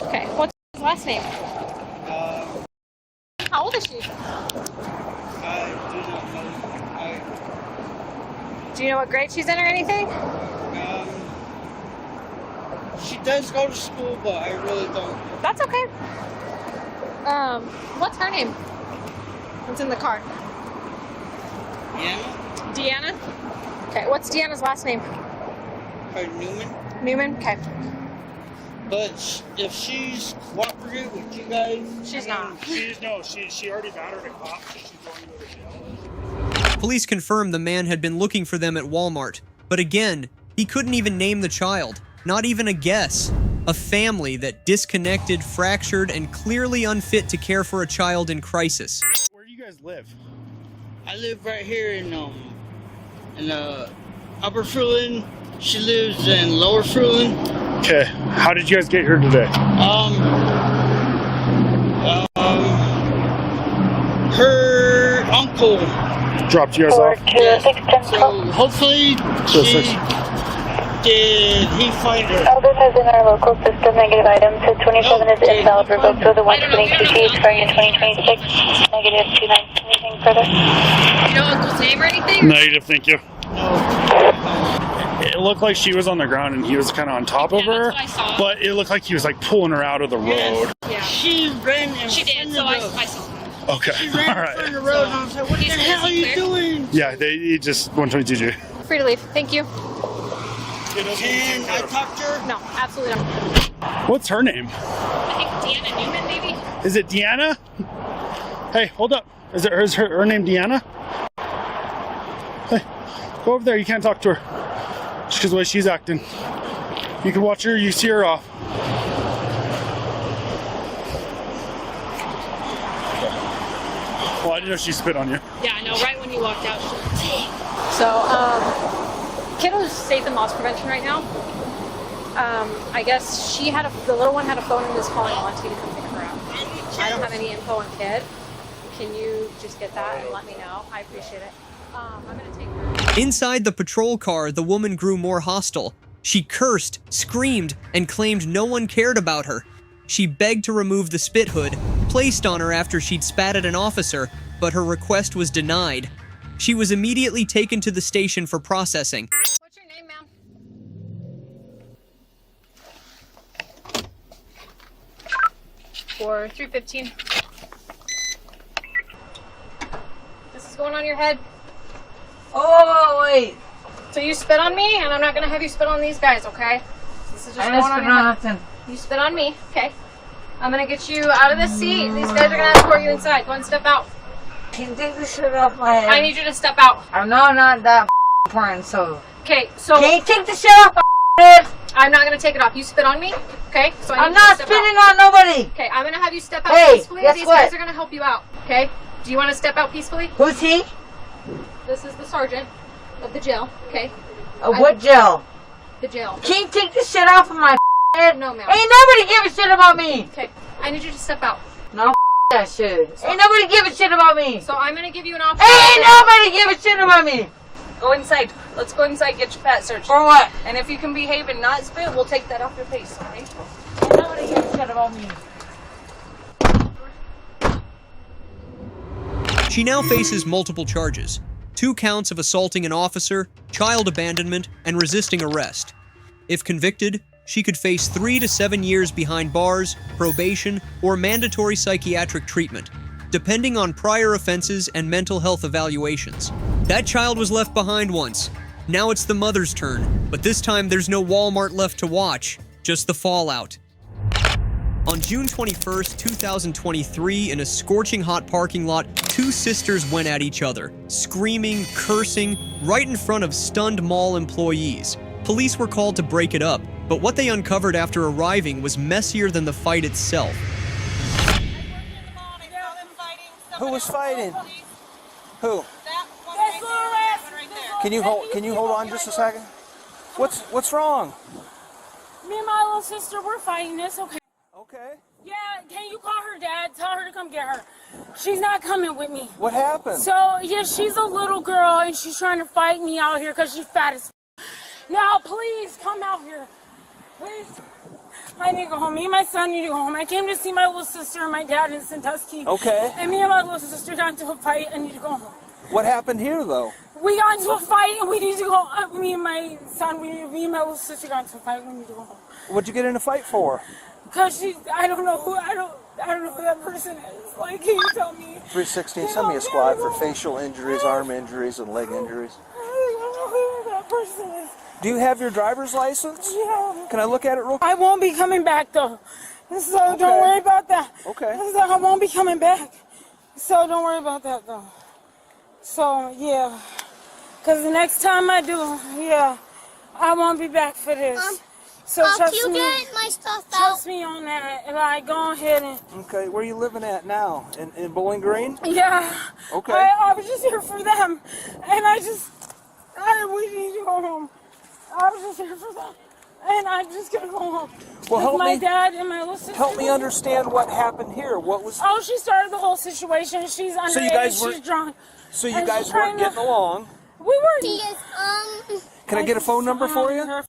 Okay. What's his last name? How old is she? I do not know. Do you know what grade she's in or anything? She does go to school, but I really don't. That's okay. What's her name? What's in the card? Deanna? Deanna? Okay, what's Deanna's last name? Newman. Newman? Okay. But if she's cooperative with you guys... She's not. She already battered a cop, so she's going to go to jail. Police confirmed the man had been looking for them at Walmart. But again, he couldn't even name the child. Not even a guess. A family that disconnected, fractured, and clearly unfit to care for a child in crisis. Where do you guys live? I live right here in Upper Fruitland. She lives in Lower Fruitland. Okay. How did you guys get here today? Her uncle dropped you guys off. So hopefully did he find her? Albert has in our local system negative items. So 27 is invalid, revoked for the 122T expiring in 2026. Negative 29. Anything further? You know Uncle's name or anything? Negative, thank you. It looked like she was on the ground and he was kind of on top of her, but it looked like he was like pulling her out of the road. Yeah. She ran in She did, so I saw her. Okay, She ran in front of the road and I was like, what the hell are you doing? Yeah, he just 122G. free to leave. Thank you. Can I talk to her? No, absolutely not. What's her name? I think Deanna Newman, maybe? Is it Deanna? Hey, hold up. Is her name Deanna? Hey, go over there. You can't talk to her. Just because the way she's acting. You can watch her, you see her off. Well, I didn't know she spit on you. Yeah, I know. Right when you walked out, she was So, kiddo's safe in loss prevention right now. I guess the little one had a phone and was calling Auntie to come pick her up. I don't have any info on kid. Can you just get that and let me know? I appreciate it. I'm gonna take her. Inside the patrol car, the woman grew more hostile. She cursed, screamed, and claimed no one cared about her. She begged to remove the spit hood, placed on her after she'd spat at an officer, but her request was denied. She was immediately taken to the station for processing. What's your name, ma'am? For 315. This is going on your head. Oh, wait. So you spit on me, and I'm not gonna have you spit on these guys, okay? This is just I going didn't on spit your on head. nothing. You spit on me, okay? I'm gonna get you out of this seat. These guys are gonna escort you inside. Go and step out. Can you take the shit off my head? I need you to step out. I know I'm not that important, so. Okay, so. Can you take the shit off my head? I'm not gonna take it off. You spit on me, okay? So I'm not spitting on nobody. Okay, I'm gonna have you step out Hey, peacefully. guess These what? guys are gonna help you out, okay? Do you want to step out peacefully? Who's he? This is the sergeant of the jail, okay? What jail? The jail. Can you take the shit off of my head? No, ma'am. Ain't nobody give a shit about me. Okay, I need you to step out. No, that shit. Ain't nobody give a shit about me. So I'm gonna give you an option. Ain't nobody give a shit about me. Go inside. Let's go inside, get your fat searched. For what? And if you can behave and not spit, we'll take that off your face, alright? Ain't nobody give a shit about me. She now faces multiple charges. 2 counts of assaulting an officer, child abandonment, and resisting arrest. If convicted, she could face 3 to 7 years behind bars, probation, or mandatory psychiatric treatment, depending on prior offenses and mental health evaluations. That child was left behind once. Now it's the mother's turn, but this time there's no Walmart left to watch, just the fallout. On June 21st, 2023, in a scorching hot parking lot, 2 sisters went at each other, screaming, cursing, right in front of stunned mall employees. Police were called to break it up, but what they uncovered after arriving was messier than the fight itself. Who was fighting? Who? Can you hold on just a second? What's wrong? Me and my little sister, we're fighting this, okay? Okay. Yeah, can you call her dad? Tell her to come get her. She's not coming with me. What happened? So, yeah, she's a little girl and she's trying to fight me out here because she's fat as Now, please, come out here. Please. I need to go home. Me and my son need to go home. I came to see my little sister and my dad in Sandusky. Okay. And me and my little sister got into a fight. I need to go home. What happened here, though? We got into a fight and we need to go. Me and my son, me and my little sister got into a fight. We need to go home. What'd you get in a fight for? Because I don't know who that person is. Like, can you tell me? 316, send me a squad for facial injuries, arm injuries, and leg injuries. I don't know who that person is. Do you have your driver's license? Yeah. Can I look at it real quick? I won't be coming back, though. So don't worry about that. Okay. I won't be coming back. So don't worry about that, though. So, yeah. Because the next time I do, yeah, I won't be back for this. So trust you me. get my stuff out? Trust me on that. Like, go ahead and... Okay, where are you living at now? In Bowling Green? Yeah. Okay. I was just here for them. And we need to go home. I was just here for them. And I'm just going to go home. Well, help my me. dad and my little sister. Help me understand what happened here. What was... Oh, she started the whole situation. She's underage. So you guys were... She's drunk. So you And guys she's weren't trying to- getting along. We were... Yes, Can I get a phone number for you?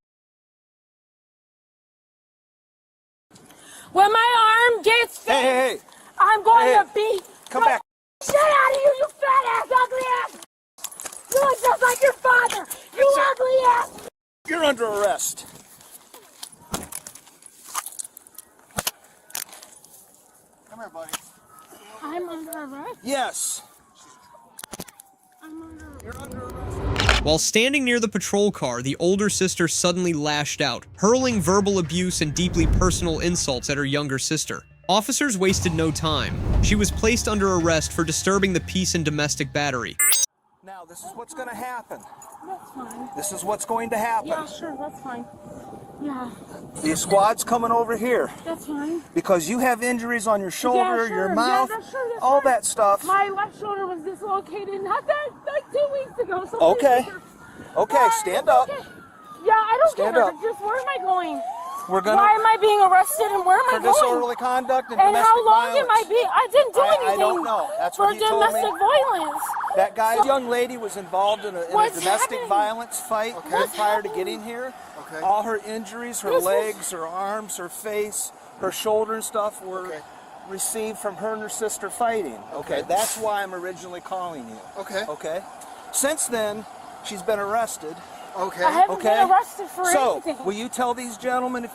When my arm gets fixed, Hey. I'm going to beat Come back. shit out of you, you fat ass, ugly ass! You look just like your father, you ugly ass! You're under arrest. Come here, buddy. I'm under arrest? Yes. I'm under arrest. You're under arrest. While standing near the patrol car, the older sister suddenly lashed out, hurling verbal abuse and deeply personal insults at her younger sister. Officers wasted no time. She was placed under arrest for disturbing the peace and domestic battery. Now, this is what's going to happen. That's fine. This is what's going to happen. Yeah, sure, that's fine. Yeah. The squad's coming over here. That's fine. Because you have injuries on your shoulder, yeah, sure. your mouth, that's all that stuff. My left shoulder was dislocated not that, like 2 weeks ago. So okay. Okay, stand up. Okay. Yeah, I don't stand care. Up. Just where am I going? Why am I being arrested and where am I going? For disorderly conduct and domestic how long violence. am I being? I didn't do anything. I don't know. That's for what he told me. domestic violence. That young lady was involved in a domestic violence fight prior to getting here. Okay. All her injuries, her legs, her arms, her face, her shoulder and stuff were received from her and her sister fighting. Okay. That's why I'm originally calling you. Okay. Okay. Since then, she's been arrested. Okay. I haven't been arrested for anything. So, will you tell these gentlemen,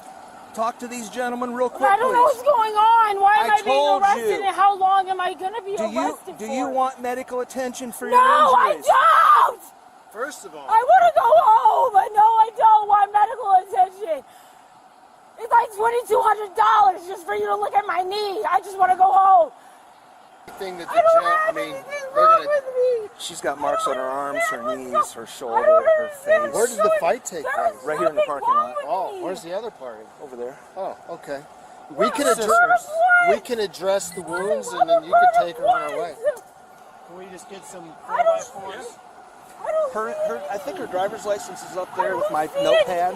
talk to these gentlemen real quick, I don't know what's going on. Why am I being arrested and how long am I going to be arrested for? Do you want medical attention for your injuries? No, I don't! First of all, I want to go home, but no, I don't want medical attention. It's like $2,200 just for you to look at my knee. I just want to go home. Thing that I don't have anything wrong with me. She's got marks on her arms, her knees, her shoulder, her face. Where did the fight take place? Right here in the parking lot. Oh, where's the other party? Over there. Oh, okay. We can address the wounds and then you can take her on her way. Can we just get some 4x4s? I think her driver's license is up there with my notepad.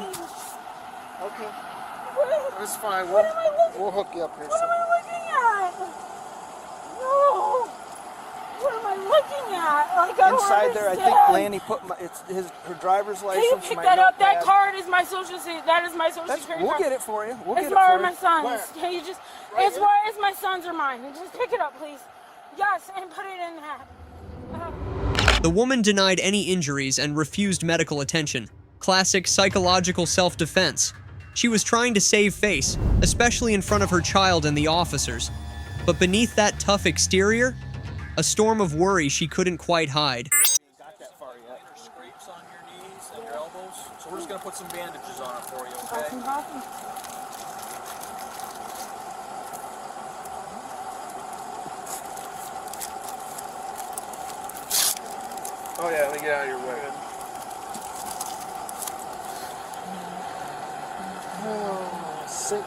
Okay. That's fine. We'll hook you up here. What am I looking at? No. What am I looking at? Like, I inside there, I think Lanny put her driver's license. Can you pick that up? That card is my social security. That is my social security We'll card. get it for you. It's my son's. Can you just? It's my son's or mine. Just pick it up, please. Yes, and put it in that. The woman denied any injuries and refused medical attention. Classic psychological self-defense. She was trying to save face, especially in front of her child and the officers. But beneath that tough exterior, a storm of worry she couldn't quite hide. Got that far yet? There's scrapes on your knees and your elbows, so we're just gonna put some bandages on it for you, okay? Oh yeah, let me get out of your way. Oh, sick.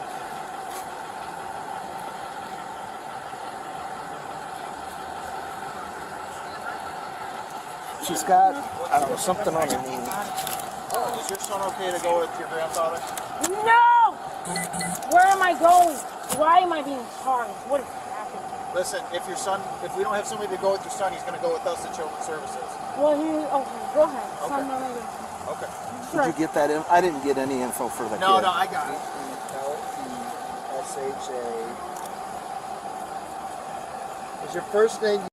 She's got, I don't know, something on her knee. Oh, is your son okay to go with your grandfather? No! Where am I going? Why am I being charged? What is happening? Listen, if we don't have somebody to go with your son, he's going to go with us at Children's Services. Well, go ahead. Okay. Okay. Did you get that in? I didn't get any info for the kid. No, I got it. L-E-S-H-A. Is your first name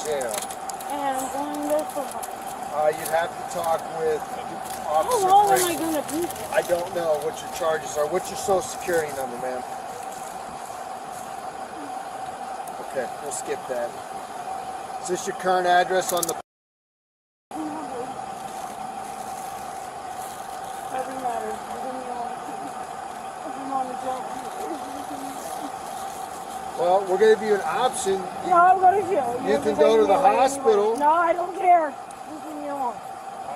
jail? And I'm going there for what? You'd have to talk with Officer How long am Brady. I going to be here? I don't know what your charges are. What's your social security number, ma'am? Okay, we'll skip that. Is this your current address on the... Doesn't matter. I'm on the job. Well, we're going to give you an option. No, I'm going to jail. You can go to the hospital. No, I don't care. Leave me alone.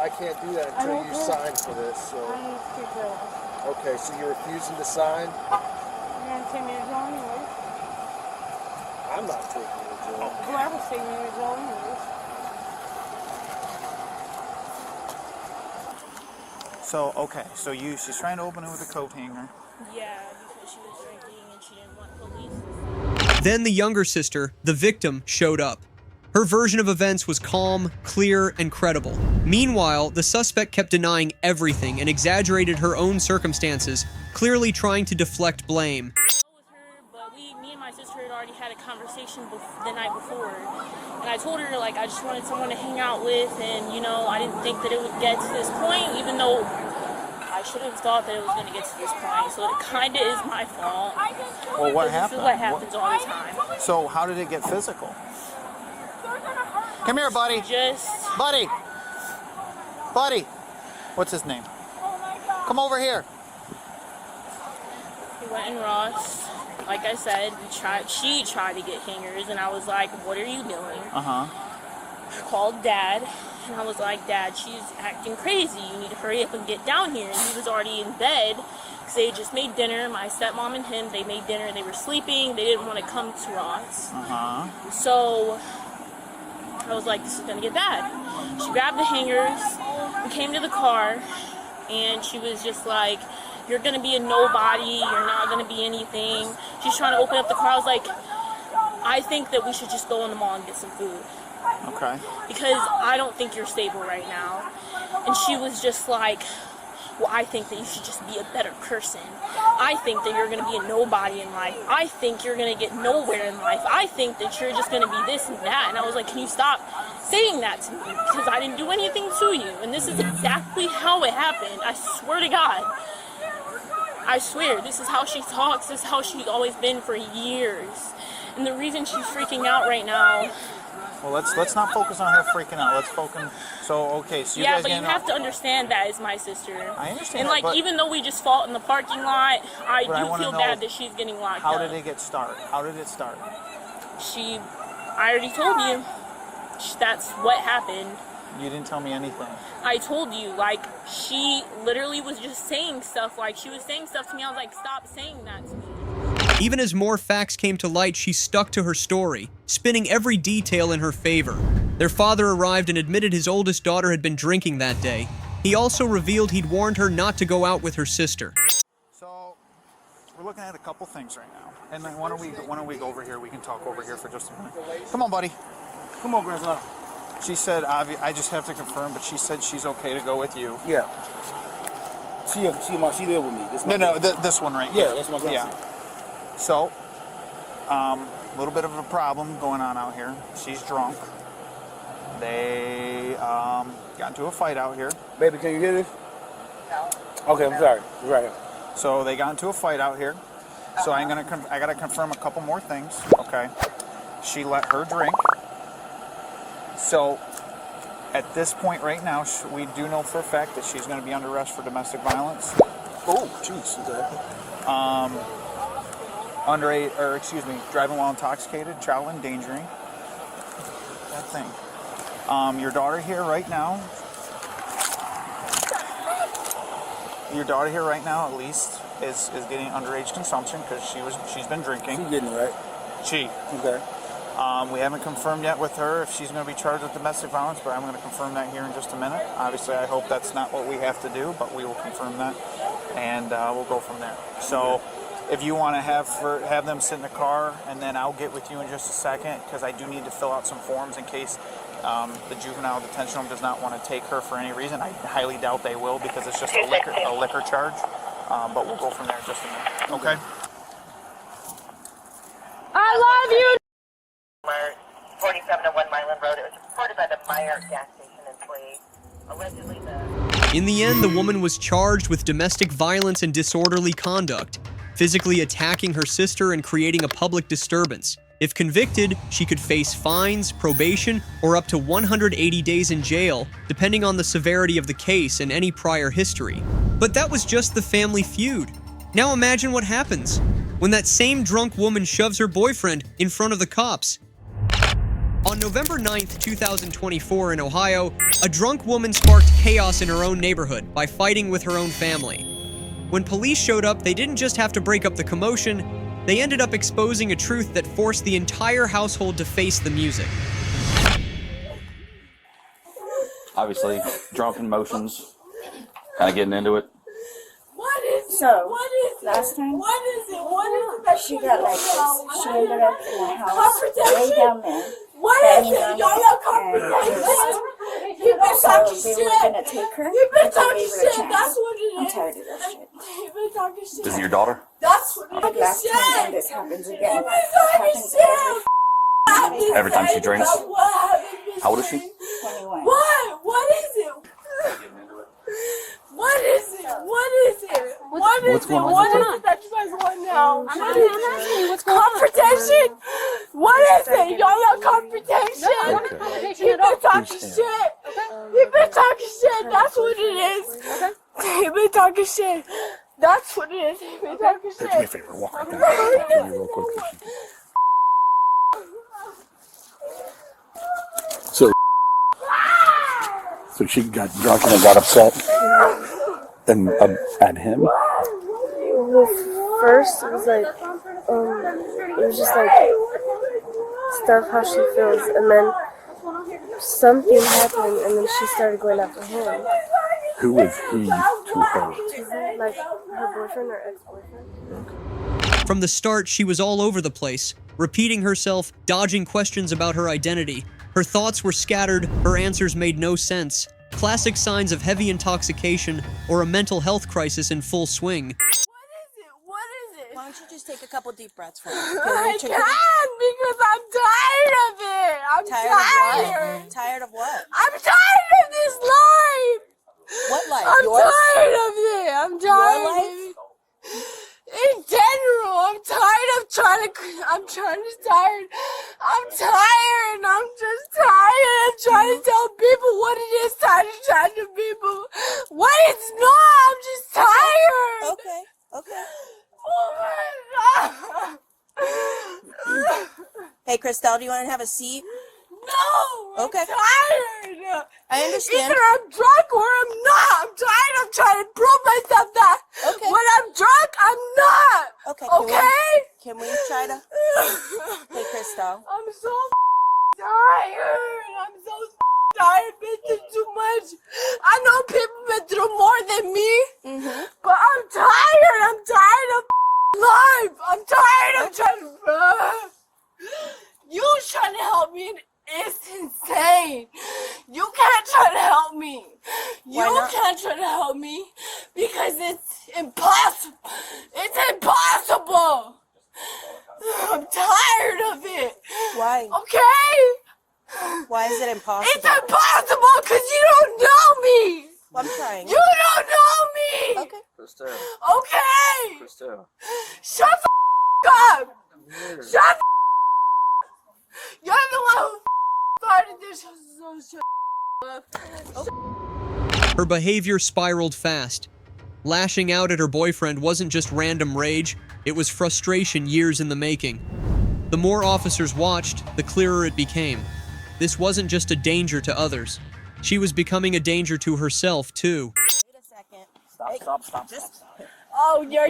I can't do that until you sign for this. So. I need to take care of it. Okay, so you're refusing to sign? You're going to take me to jail anyway. I'm not taking you to jail. Whoever's taking me to jail anyways. So, okay, so she's trying to open it with a coat hanger. Yeah, because she was drinking and she didn't want police. Then the younger sister, the victim, showed up. Her version of events was calm, clear, and credible. Meanwhile, the suspect kept denying everything and exaggerated her own circumstances, clearly trying to deflect blame. But me and my sister had already had a conversation the night before. And I told her, like, I just wanted someone to hang out with, and, you know, I didn't think that it would get to this point, even though I should have thought that it was going to get to this point. So it kind of is my fault. Well, what happened? This is what happens all the time. So how did it get physical? Come here, buddy. Just... Buddy. What's his name? Come over here. We went in Ross. Like I said, she tried to get hangers, and I was like, what are you doing? Called Dad, and I was like, Dad, she's acting crazy. You need to hurry up and get down here. And he was already in bed, because they had just made dinner. My stepmom and him, they made dinner. They were sleeping. They didn't want to come to Ross. So I was like, this is going to get bad. She grabbed the hangers. We came to the car, and she was just like, you're going to be a nobody. You're not going to be anything. She's trying to open up the car. I was like, I think that we should just go in the mall and get some food. Okay. Because I don't think you're stable right now. And she was just like, well, I think that you should just be a better person. I think that you're going to be a nobody in life. I think you're going to get nowhere in life. I think that you're just going to be this and that. And I was like, can you stop saying that to me? Because I didn't do anything to you. And this is exactly how it happened. I swear to God. I swear, this is how she talks. This is how she's always been for years. And the reason she's freaking out right now... Well, let's not focus on her freaking out. Let's focus. So, okay, so you guys but you have to understand that is my sister. I understand. And, like, that, even though we just fought in the parking lot, I do feel bad that she's getting locked up. How did it get started? How did it start? I already told you. That's what happened. You didn't tell me anything. I told you, like, she literally was just saying stuff, like, she was saying stuff to me. I was like, stop saying that to me. Even as more facts came to light, she stuck to her story, spinning every detail in her favor. Their father arrived and admitted his oldest daughter had been drinking that day. He also revealed he'd warned her not to go out with her sister. So, we're looking at a couple things right now. And then why don't we go over here? We can talk over here for just a minute. Come on, buddy. Come on, grandson. She said, I just have to confirm, but she said she's okay to go with you. Yeah. She live with me. This one right here. Yeah, that's my grandson. Yeah. So, a little bit of a problem going on out here. She's drunk. They got into a fight out here. Baby, can you hear this? No. Okay, I'm sorry. You're right here. So they got into a fight out here. So I gotta confirm a couple more things. Okay. She let her drink. So at this point right now, we do know for a fact that she's going to be under arrest for domestic violence. Oh, jeez. Okay. Driving while intoxicated, child endangering. That thing. Your daughter here right now. At least is getting underage consumption because she's been drinking. She's getting it, right? Okay. We haven't confirmed yet with her if she's going to be charged with domestic violence, but I'm going to confirm that here in just a minute. Obviously, I hope that's not what we have to do, but we will confirm that, and we'll go from there. So, if you want to have them sit in the car, and then I'll get with you in just a second, because I do need to fill out some forms in case the juvenile detention home does not want to take her for any reason. I highly doubt they will, because it's just a liquor charge. But we'll go from there in just a minute. Okay. I love you. 4701 Myland Road. It was reported by the Meyer gas station employee. Allegedly In the end, the woman was charged with domestic violence and disorderly conduct, physically attacking her sister and creating a public disturbance. If convicted, she could face fines, probation, or up to 180 days in jail, depending on the severity of the case and any prior history. But that was just the family feud. Now imagine what happens when that same drunk woman shoves her boyfriend in front of the cops. On November 9th, 2024 in Ohio, a drunk woman sparked chaos in her own neighborhood by fighting with her own family. When police showed up, they didn't just have to break up the commotion, they ended up exposing a truth that forced the entire household to face the music. Obviously, drunken emotions, kind of getting into it. What is it? Last time, What is it that she got like this. She ended up in the house, confrontation? way down there. What is it? Y'all know confrontation. You've been talking So they shit. were gonna take her. You've been but they talking gave her a shit. chance. That's what it is. I'm tired of that shit. You've been talking shit. Is it your daughter? That's what Like it last is. time, and this happens again. You've been It talking happens shit. Every time she drinks? How old is she? 21. What is it? What is it? What is it? What is What's it? going on? What is it that you guys want now? I'm asking what's going on. Confrontation? What is it? Y'all know confrontation? He's been talking shit. He's been talking shit. That's what it is. He's been talking shit. That's what it is. He's been talking shit. Do me a favor, walk right down. Give me real quick. So she got drunk and got upset and at him. Well, first it was like, it was just like stuff how she feels, and then something happened, and then she started going after him. Who is he to her? Like her boyfriend or ex-boyfriend. From the start, she was all over the place, repeating herself, dodging questions about her identity. Her thoughts were scattered, her answers made no sense. Classic signs of heavy intoxication or a mental health crisis in full swing. Why don't you just take a couple deep breaths for us? I can't because I'm tired of it. I'm tired. Tired of what? I'm tired of this life. What life? I'm Yours? tired of it. I'm tired Your of life? it. In general, I'm tired of tired. I'm tired. I'm just tired of trying to tell people what it is. Tired of trying to people what it's not. I'm just tired. Okay. Okay. Oh my God. Hey, Christelle, do you want to have a seat? No. Okay. I'm tired. I understand. Either I'm drunk or I'm not. I'm tired of trying to prove myself that when I'm drunk, I'm not. Okay. Can we try to? Hey, Christelle. I'm so tired. I'm so tired. Been through too much. I know people been through more than me, but I'm tired. I'm tired of life. I'm tired of trying to. You trying to help me? It's insane. You can't try to help me. You can't try to help me because it's impossible. It's impossible. I'm tired of it. Why? Okay? Why is it impossible? It's impossible because you don't know me. Well, I'm trying. You don't know me. Okay. Christelle. Okay. Christelle. Shut the up. Shut the You're the one who started this. So shut up. Her behavior spiraled fast. Lashing out at her boyfriend wasn't just random rage, it was frustration years in the making. The more officers watched, the clearer it became. This wasn't just a danger to others. She was becoming a danger to herself, too. Wait a second. Stop. Oh, you're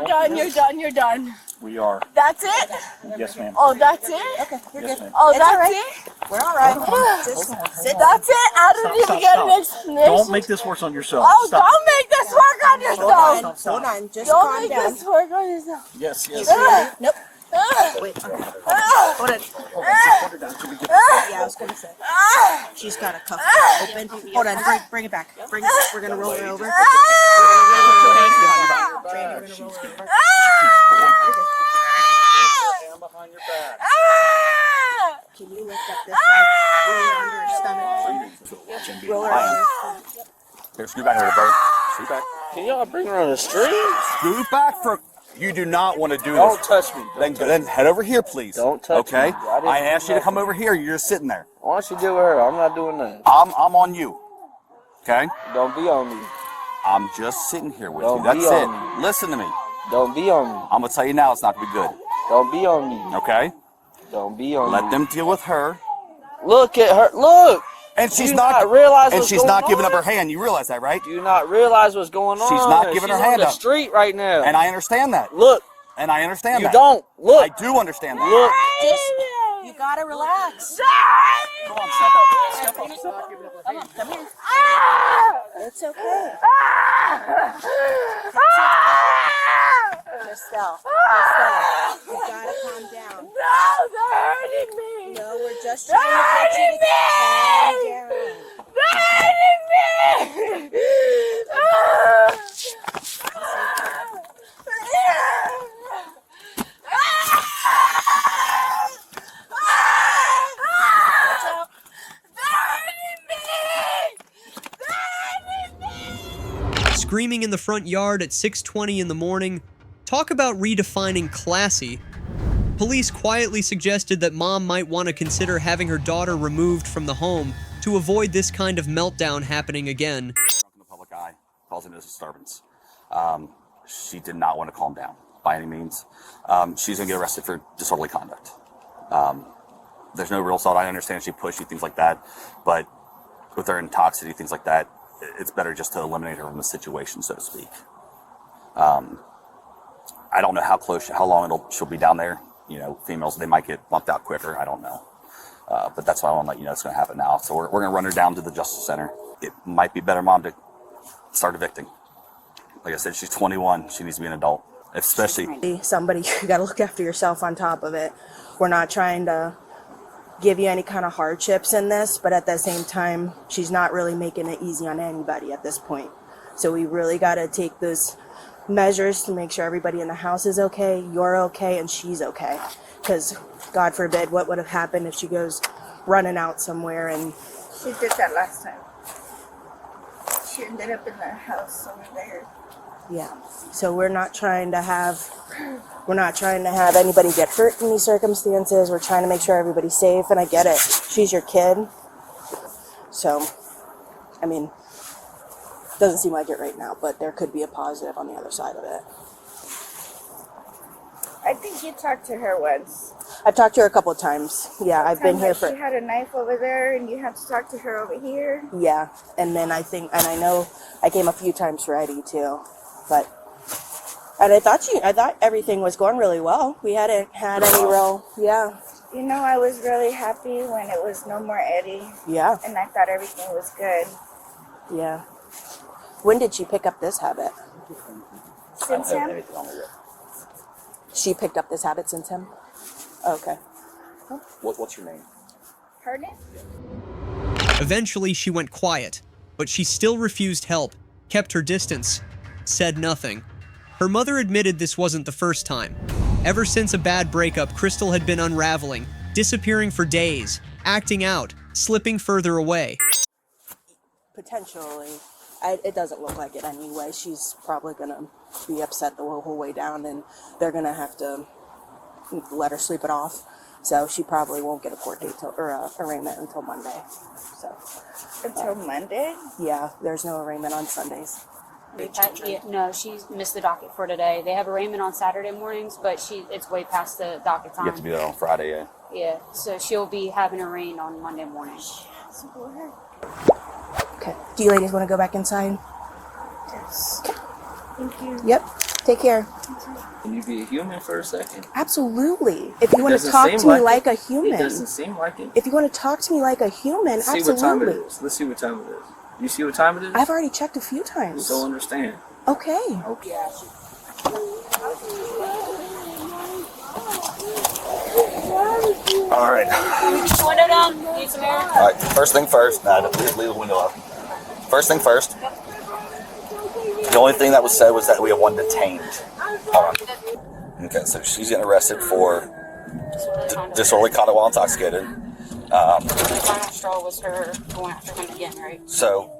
done. We are. That's it? Yes, ma'am. Oh, that's it? Okay, you're Yes, good. ma'am. Oh, It's that's all right. it? We're all right. Just sit down. That's it? I don't even get an explanation. Don't make this worse on yourself. Oh, Stop. don't make this work on yourself. Hold on. Just Don't calm make down. this work on yourself. Yes. Nope. Wait. Hold it. Yeah, I was gonna say. She's got a cuff open. Hold on. Bring it back. We're gonna roll her over. Can you lift up this side? Roll her under her stomach. Roll her under. Here, scoot back here, bro. Scoot back. Can y'all bring her on the street? Scoot back for. You do not want to do Don't this. touch me. Then head over here, please. Don't touch me. Okay? I didn't I asked you to do come over here. You're just sitting there. Why don't you do her? I'm not doing that. I'm on you. Okay? Don't be on me. I'm just sitting here with Don't you. That's be it. on me. Listen to me. Don't be on me. I'm gonna tell you now. It's not gonna be good. Don't be on me. Okay? Don't be on me. Let them deal with her. Look at her. Look. And she's Do you not realize and what's she's going not giving on? up her hand. You realize that, right? Do you not realize what's going on? She's not giving her She's hand on the up. street right now. And I understand that. Look. And I understand You that. don't. Look. I do understand that. Look. You gotta relax. Come on, step up. Come here. It's okay. Christelle, you gotta calm down. No, they're hurting me. No, we're just trying to get you to calm down. They're hurting me. Screaming in the front yard at 6:20 in the morning. Talk about redefining classy. Police quietly suggested that mom might want to consider having her daughter removed from the home to avoid this kind of meltdown happening again. In the public eye, causing a disturbance. She did not want to calm down by any means. She's going to get arrested for disorderly conduct. There's no real thought. I understand she pushed you, things like that, but with her intoxicity, things like that, it's better just to eliminate her from the situation, so to speak. I don't know how long she'll be down there. You know, females, they might get bumped out quicker. I don't know. But that's why I want to let you know it's going to happen now. So we're going to run her down to the Justice Center. It might be better, Mom, to start evicting. Like I said, she's 21. She needs to be an adult, especially. Somebody, you got to look after yourself on top of it. We're not trying to give you any kind of hardships in this, but at the same time, she's not really making it easy on anybody at this point. So we really got to take those measures to make sure everybody in the house is okay, you're okay, and she's okay. Because God forbid, what would have happened if she goes running out somewhere and... She did that last time. She ended up in the house over there. Yeah. So we're not trying to have anybody get hurt in these circumstances. We're trying to make sure everybody's safe, and I get it. She's your kid. So, I mean, doesn't seem like it right now, but there could be a positive on the other side of it. I think you talked to her once. I've talked to her a couple of times. Yeah, I've been here for... She had a knife over there, and you had to talk to her over here. Yeah, and then I know I came a few times for Eddie too, but... And I thought everything was going really well. We hadn't had any real... Yeah. You know, I was really happy when it was no more Eddie. Yeah. And I thought everything was good. Yeah. When did she pick up this habit? Since him? She picked up this habit since him? Okay. What's your name? Her name? Eventually, she went quiet, but she still refused help, kept her distance, said nothing. Her mother admitted this wasn't the first time. Ever since a bad breakup, Crystal had been unraveling, disappearing for days, acting out, slipping further away. Potentially. It doesn't look like it anyway. She's probably going to be upset the whole way down, and they're going to have to let her sleep it off. So she probably won't get a court date or arraignment until Monday. So until Monday? Yeah, there's no arraignment on Sundays. No, she missed the docket for today. They have arraignment on Saturday mornings, but it's way past the docket time. You have to be there on Friday, yeah. Yeah, so she'll be having arraigned on Monday morning. Okay. Do you ladies want to go back inside? Yes. Thank you. Yep. Take care. Can you be a human for a second? Absolutely. If you want to talk to me like a human. It doesn't seem like it. If you want to talk to me like a human, Let's see absolutely. what time it is. Let's see what time it is. You see what time it is? I've already checked a few times. So understand. Okay. Okay. All right. Window down. Need some air? All right. First thing first. Leave the window up. First thing first. The only thing that was said was that we have one detained. Hold on. Okay, so she's getting arrested for disorderly conduct while intoxicated. The final straw was her going after him again, right? So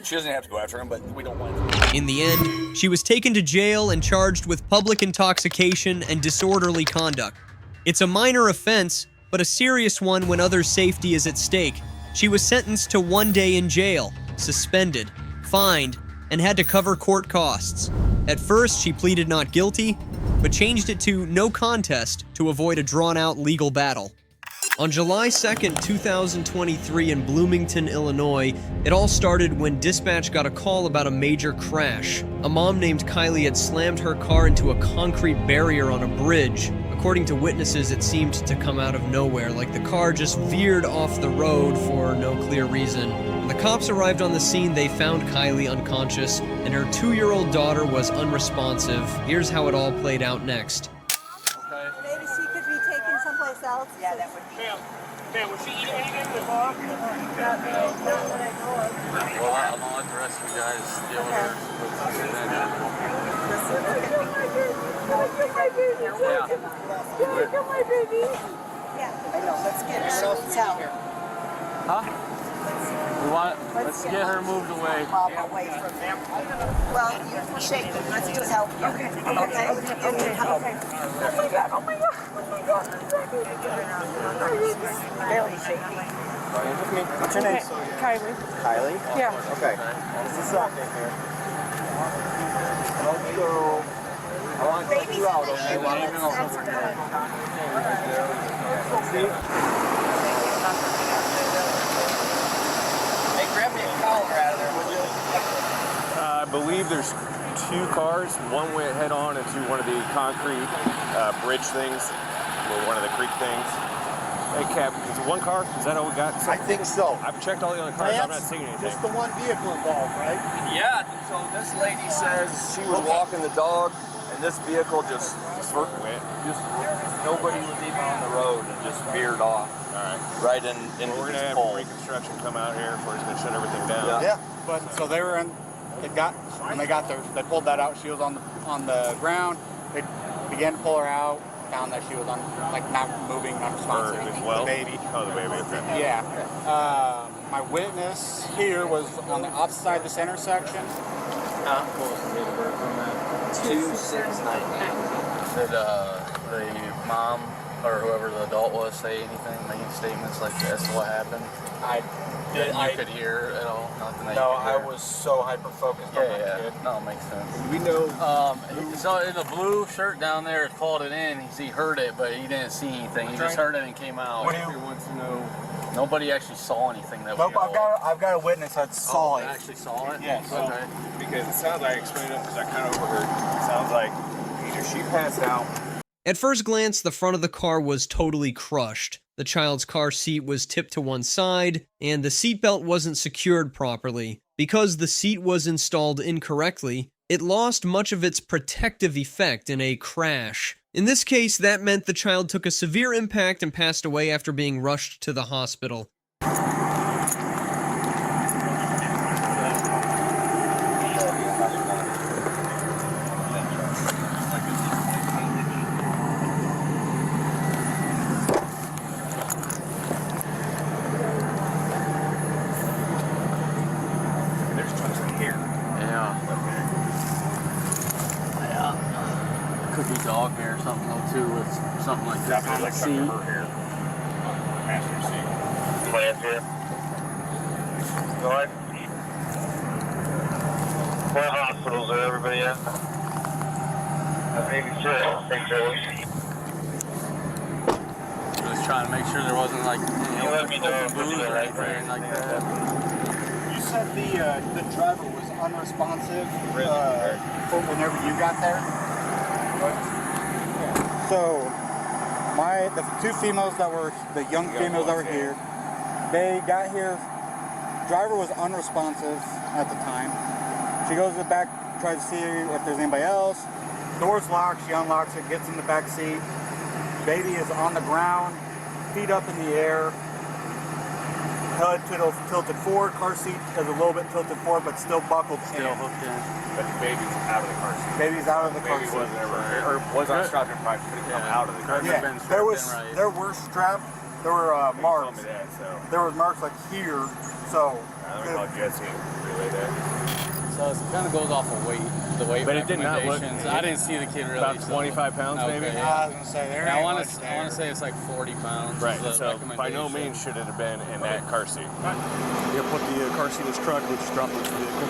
she doesn't have to go after him, but we don't want to. In the end, she was taken to jail and charged with public intoxication and disorderly conduct. It's a minor offense, but a serious one when others' safety is at stake. She was sentenced to 1 day in jail, suspended, fined, and had to cover court costs. At first, she pleaded not guilty, but changed it to no contest to avoid a drawn-out legal battle. On July 2nd, 2023 in Bloomington, Illinois, it all started when dispatch got a call about a major crash. A mom named Kylie had slammed her car into a concrete barrier on a bridge. According to witnesses, it seemed to come out of nowhere, like the car just veered off the road for no clear reason. When the cops arrived on the scene, they found Kylie unconscious, and her 2-year-old daughter was unresponsive. Here's how it all played out next. Maybe she could be taken someplace else. Yeah, that would be. Ma'am, was she eating anything in the car? Not that I know of. Well, I'm gonna let the rest of you guys deal with her. Get my baby. Get my baby. Yeah, I know. Let's get her out. Huh? Let's get her moved away. Mom away from them. Well, you shake them. Let's just help you. Okay. Okay. Okay. Oh my God. Oh my God. Oh my God. Barely shaking. What's your name? Kylie. Kylie? Yeah. Okay. This is Sunday here. Let's go. I want to take you out, okay? Hey, grab me a collar out of there, would you? I believe there's 2 cars. One went head on into one of the concrete bridge things, or one of the creek things. Hey, Cap, is it 1 car? Is that all we got? I think so. I've checked all the other cars. I'm not seeing anything. Just the one vehicle involved, right? Yeah. So this lady says she was walking the dog, and this vehicle just went. Nobody was even on the road and just veered off. All right. Right in We're gonna have reconstruction come out here before he's gonna shut everything down. Yeah, but so they were in. When they got there, they pulled that out. She was on the ground. They began to pull her out. Found that she was not moving, unresponsive. Well? The baby. Oh, the baby. Okay. Yeah. My witness here was on the opposite side of this intersection. What was the date of birth on that? 2/6/19. Did the mom or whoever the adult was say anything, make statements like as to what happened? You could hear at all? Nothing that No, you could hear? I was so hyper-focused on my kid. No, it makes sense. We know. So in the blue shirt down there called it in. He heard it, but he didn't see anything. He just heard it and came out. What do you want to know? Nobody actually saw anything that Nope, I've got a witness that saw it. Actually saw it? Yes. Okay. Because it sounds like I explained it because I kind of overheard. It sounds like either she passed out. At first glance, the front of the car was totally crushed. The child's car seat was tipped to one side, and the seatbelt wasn't secured properly. Because the seat was installed incorrectly, it lost much of its protective effect in a crash. In this case, that meant the child took a severe impact and passed away after being rushed to the hospital. Could be dog hair or something though too, with something like that on the seat. Passenger seat. Go ahead. What hospitals are everybody at? Just trying to make sure there wasn't like open booze or anything like that. You said the driver was unresponsive whenever you got there. So, the 2 females that were, the young females that were here, they got here, driver was unresponsive at the time. She goes to the back, tries to see if there's anybody else. Door's locked, she unlocks it, gets in the back seat. Baby is on the ground, feet up in the air, head tilted forward, car seat is a little bit tilted forward, but still buckled in. Still hooked in. But the baby's out of the car seat. Baby's out of the car seat. Wasn't ever, or was on strapped in front, could have come out of the car seat. Yeah, there were strapped, there were marks. There was marks like here, so. I'm gonna call Jesse and relay that. So it kind of goes off of weight, the weight But it did not look. recommendations. I didn't see the kid really. About 25 pounds, maybe. Okay, I was gonna say there. I want to say it's like 40 pounds. Right. is the So by no recommendation. means should it have been in that car seat. You put the car seat in his truck, we just dropped it in the vehicle.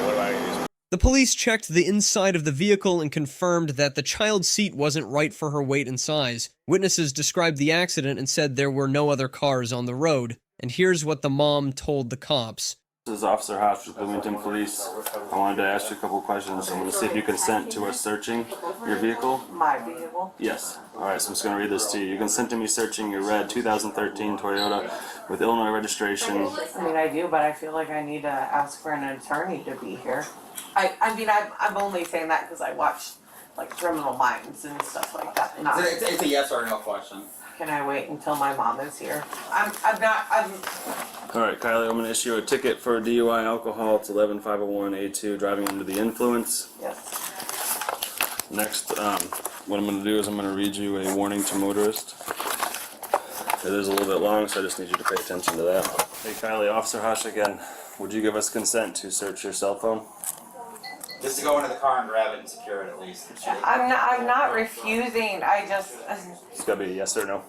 What do I use? The police checked the inside of the vehicle and confirmed that the child's seat wasn't right for her weight and size. Witnesses described the accident and said there were no other cars on the road. And here's what the mom told the cops. This is Officer Hodge with Bloomington Police. I wanted to ask you a couple of questions. I'm going to see if you consent to us searching your vehicle. My vehicle? Yes. Alright, so I'm just going to read this to you. You consent to me searching your red 2013 Toyota with Illinois registration. I mean, I do, but I feel like I need to ask for an attorney to be here. I'm only saying that because I watch, like, Criminal Minds and stuff like that. It's a yes or no question. Can I wait until my mom is here? Alright, Kylie, I'm going to issue a ticket for DUI alcohol. It's 11501A2, driving under the influence. Yes. Next, what I'm going to do is I'm going to read you a warning to motorist. It is a little bit long, so I just need you to pay attention to that. Hey Kylie, Officer Hush again. Would you give us consent to search your cell phone? Just to go into the car and grab it and secure it at least. I'm not refusing. I just. It's gotta be a yes or no.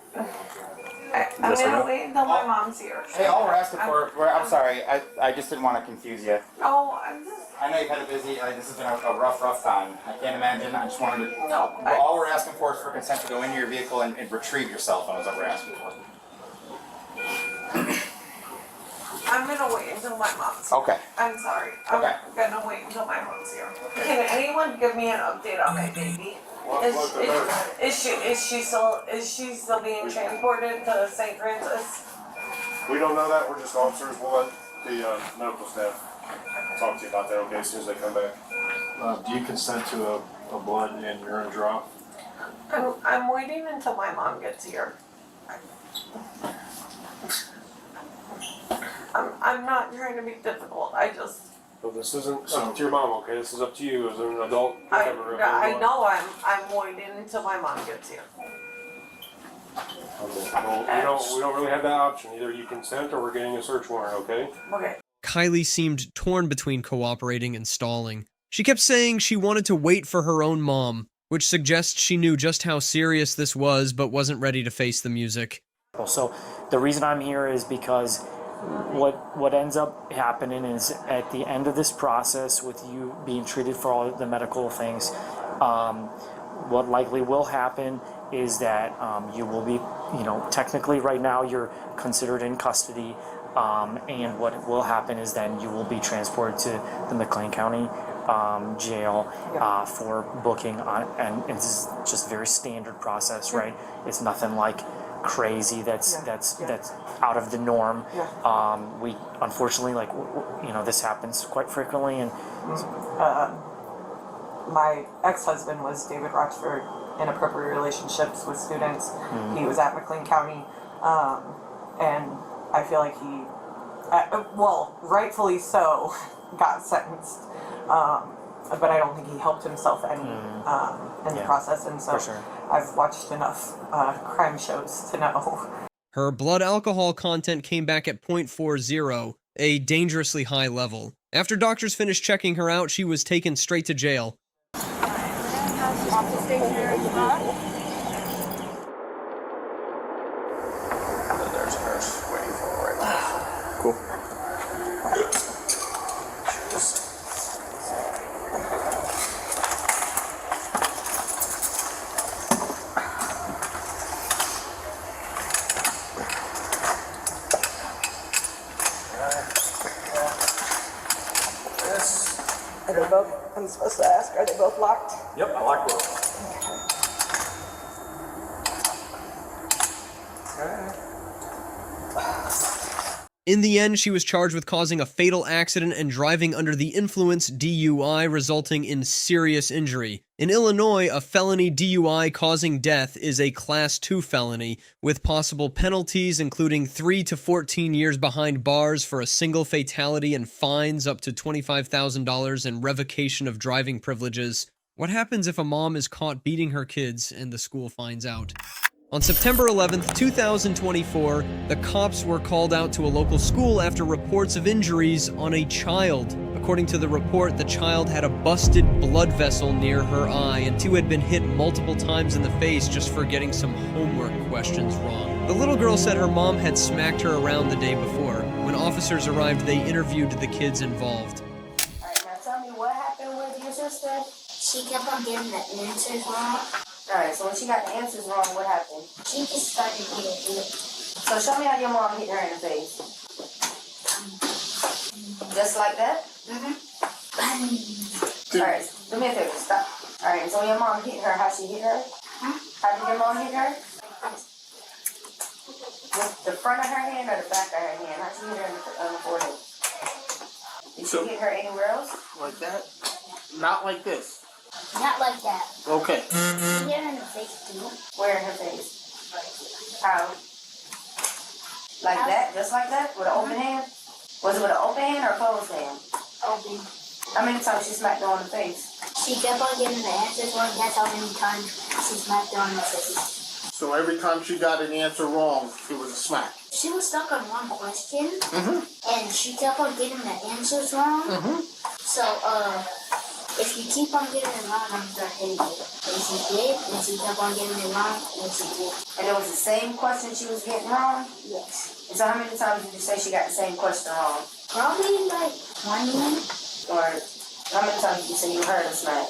I'm gonna wait until my mom's here. Hey, all we're asking for, I'm sorry, I just didn't want to confuse you. Oh, I know you've had a busy, this has been a rough time. I can't imagine, I just wanted to, No, all we're asking for is for consent to go into your vehicle and retrieve your cell phone is what we're asking for. I'm gonna wait until my mom's here. Okay. I'm sorry. I'm gonna wait until my mom's here. Can anyone give me an update on my baby? Is she still being transported to St. Francis? We don't know that. We're just officers. We'll let the medical staff talk to you about that, okay, as soon as they come back. Do you consent to a blood and urine draw? I'm waiting until my mom gets here. I'm not trying to be difficult. I just. Well, this isn't up to your mom, okay? This is up to you as an adult. I know I'm waiting until my mom gets here. Okay. Well, we don't really have that option. Either you consent or we're getting a search warrant, okay? Okay. Kylie seemed torn between cooperating and stalling. She kept saying she wanted to wait for her own mom, which suggests she knew just how serious this was but wasn't ready to face the music. So the reason I'm here is because what ends up happening is at the end of this process with you being treated for all the medical things, what likely will happen is that you will be, technically right now you're considered in custody, and what will happen is then you will be transported to the McLean County jail for booking on, and it's just a very standard process, right? It's nothing like crazy that's out of the norm. We unfortunately, this happens quite frequently, and my ex-husband was David Rochford, inappropriate relationships with students. He was at McLean County, and I feel like he, rightfully so, got sentenced. But I don't think he helped himself any in the process, and so I've watched enough crime shows to know. Her blood alcohol content came back at 0.40, a dangerously high level. After doctors finished checking her out, she was taken straight to jail. There's a nurse waiting for her right now. Cool. Are they both, I'm supposed to ask, are they both locked? Yep, I like both. In the end, she was charged with causing a fatal accident and driving under the influence DUI, resulting in serious injury. In Illinois, a felony DUI causing death is a Class 2 felony, with possible penalties including 3 to 14 years behind bars for a single fatality and fines up to $25,000 and revocation of driving privileges. What happens if a mom is caught beating her kids and the school finds out? On September 11th, 2024, the cops were called out to a local school after reports of injuries on a child. According to the report, the child had a busted blood vessel near her eye, and 2 had been hit multiple times in the face just for getting some homework questions wrong. The little girl said her mom had smacked her around the day before. When officers arrived, they interviewed the kids involved. Alright, now tell me what happened with your sister? She kept on getting the answers wrong. Alright, so when she got the answers wrong, what happened? She just started getting hit. So show me how your mom hit her in the face. Just like that? Alright, do me a favor, stop. Alright, so when your mom hit her, how she hit her? How did your mom hit her? With the front of her hand or the back of her hand? How she hit her on the forehead? Did she hit her anywhere else? Like that? Not like this. Not like that. Okay. She hit her in the face too. Where in her face? How? Like that? Just like that? With an open hand? Was it with an open hand or a closed hand? Open. How many times she smacked her on the face? She kept on getting the answers wrong. That's how many times she smacked her on the face. So every time she got an answer wrong, it was a smack. She was stuck on one question, Mm-hmm. and she kept on getting the answers wrong. Mm-hmm. So, if you keep on getting it wrong, I'm gonna hit you. And she did, and she kept on getting it wrong, and she did. And it was the same question she was getting wrong? Yes. And so how many times did you say she got the same question wrong? Probably like 20. Or how many times did you say you heard a smack?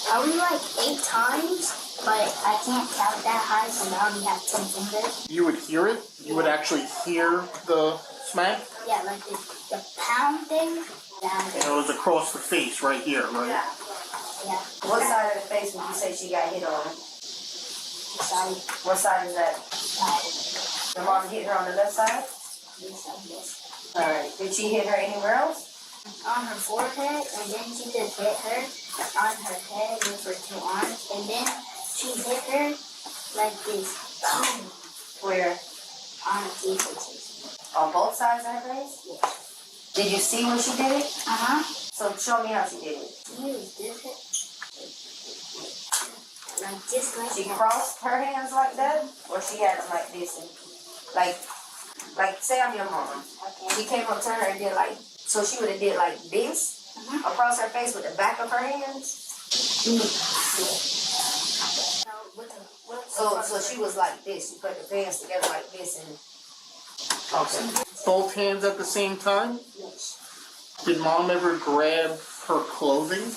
Probably like 8 times, but I can't count that high, so I only have 10 fingers. You would hear it? You would actually hear the smack? Yeah, like the pound thing. And it was across the face right here, right? Yeah. What side of the face would you say she got hit on? Side. What side is that? Side. Your mom hit her on the left side? Yes. Alright. Did she hit her anywhere else? On her forehead, and then she just hit her on her head with her 2 arms, and then she hit her like this. Boom. Where? On her face. On both sides of her face? Yes. Did you see when she did it? Uh-huh. So show me how she did it. She used this hit. Like this, like She that. crossed her hands like that? Or she had them like this? And, like say I'm your mom. Okay. She came up to her and did like, so she would have did like this across her face with the back of her hands? So she was like this. She put the hands together like this and... Okay. Both hands at the same time? Yes. Did mom ever grab her clothing?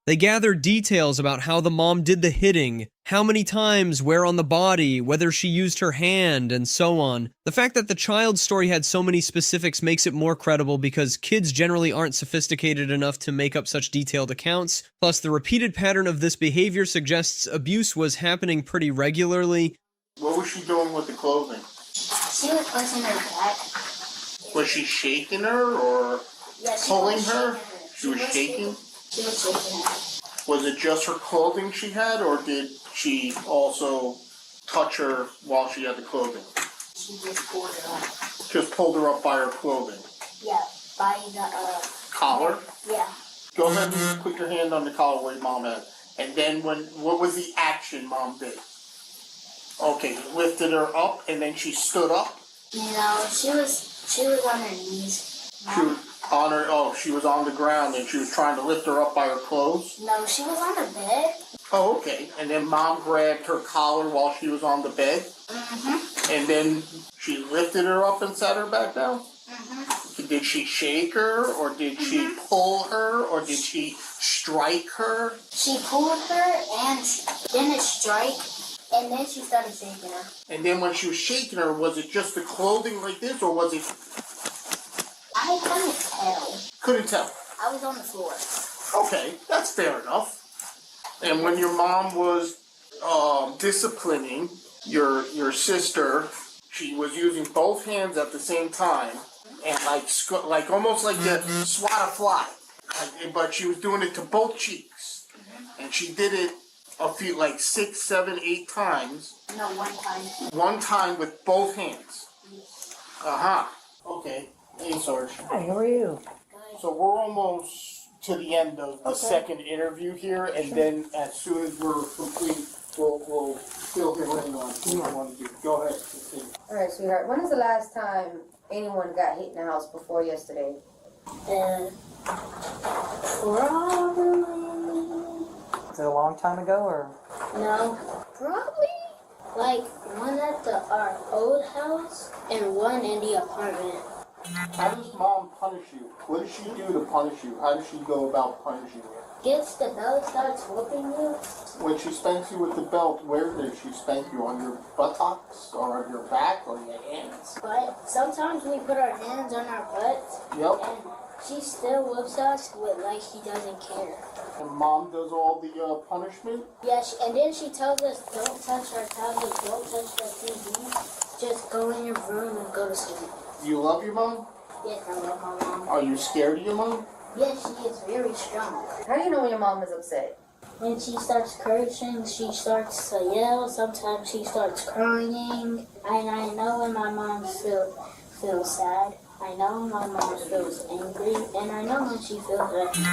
They gathered details about how the mom did the hitting, how many times, where on the body, whether she used her hand, and so on. The fact that the child's story had so many specifics makes it more credible because kids generally aren't sophisticated enough to make up such detailed accounts. Plus, the repeated pattern of this behavior suggests abuse was happening pretty regularly. What was she doing with the clothing? She was pushing her back. Was she shaking her or Yeah, she pulling was her? shaking She was shaking? She was shaking her. Was it just her clothing she had, or did she also touch her while she had the clothing? She just pulled her up. Just pulled her up by her clothing. Yeah, by the Collar? Yeah. Go ahead and put your hand on the collar where your mom had. And then what was the action mom did? Okay, lifted her up and then she stood up? No, she was on her knees. She was on the ground and she was trying to lift her up by her clothes? No, she was on the bed. Oh, okay. And then mom grabbed her collar while she was on the bed? Mm-hmm. And then she lifted her up and sat her back down? Mm-hmm. Did she shake her, or did she pull her, or did she strike her? She pulled her and didn't strike, and then she started shaking her. And then when she was shaking her, was it just the clothing like this, or was it... I couldn't tell. Couldn't tell. I was on the floor. Okay, that's fair enough. And when your mom was disciplining your sister, she was using both hands at the same time, and like almost like to swat a fly. But she was doing it to both cheeks, and she did it a few, like 6, 7, 8 times. No, one time. One time with both hands. Okay. Hey, Sarge. Hi, how are you? So we're almost to the end of the second interview here, and then as soon as we're complete, we'll fill him in on what you want to do. Go ahead. All right, sweetheart. When was the last time anyone got hit in the house before yesterday? Probably. Is it a long time ago or? No, probably like one at our old house and one in the apartment. How does mom punish you? What does she do to punish you? How does she go about punishing you? Gets the belt, starts whooping you. When she spanks you with the belt, where does she spank you? On your buttocks, or on your back, or your hands? But sometimes we put our hands on our butts. Yep. And she still whoops us with like she doesn't care. And mom does all the punishment? Yeah, and then she tells us don't touch our tablet, don't touch the TV. Just go in your room and go to sleep. Do you love your mom? Yes, I love my mom. Are you scared of your mom? Yes, she is very strong. How do you know when your mom is upset? When she starts cursing, she starts to yell. Sometimes she starts crying. And I know when my mom feels sad. I know when my mom feels angry. And I know when she feels angry.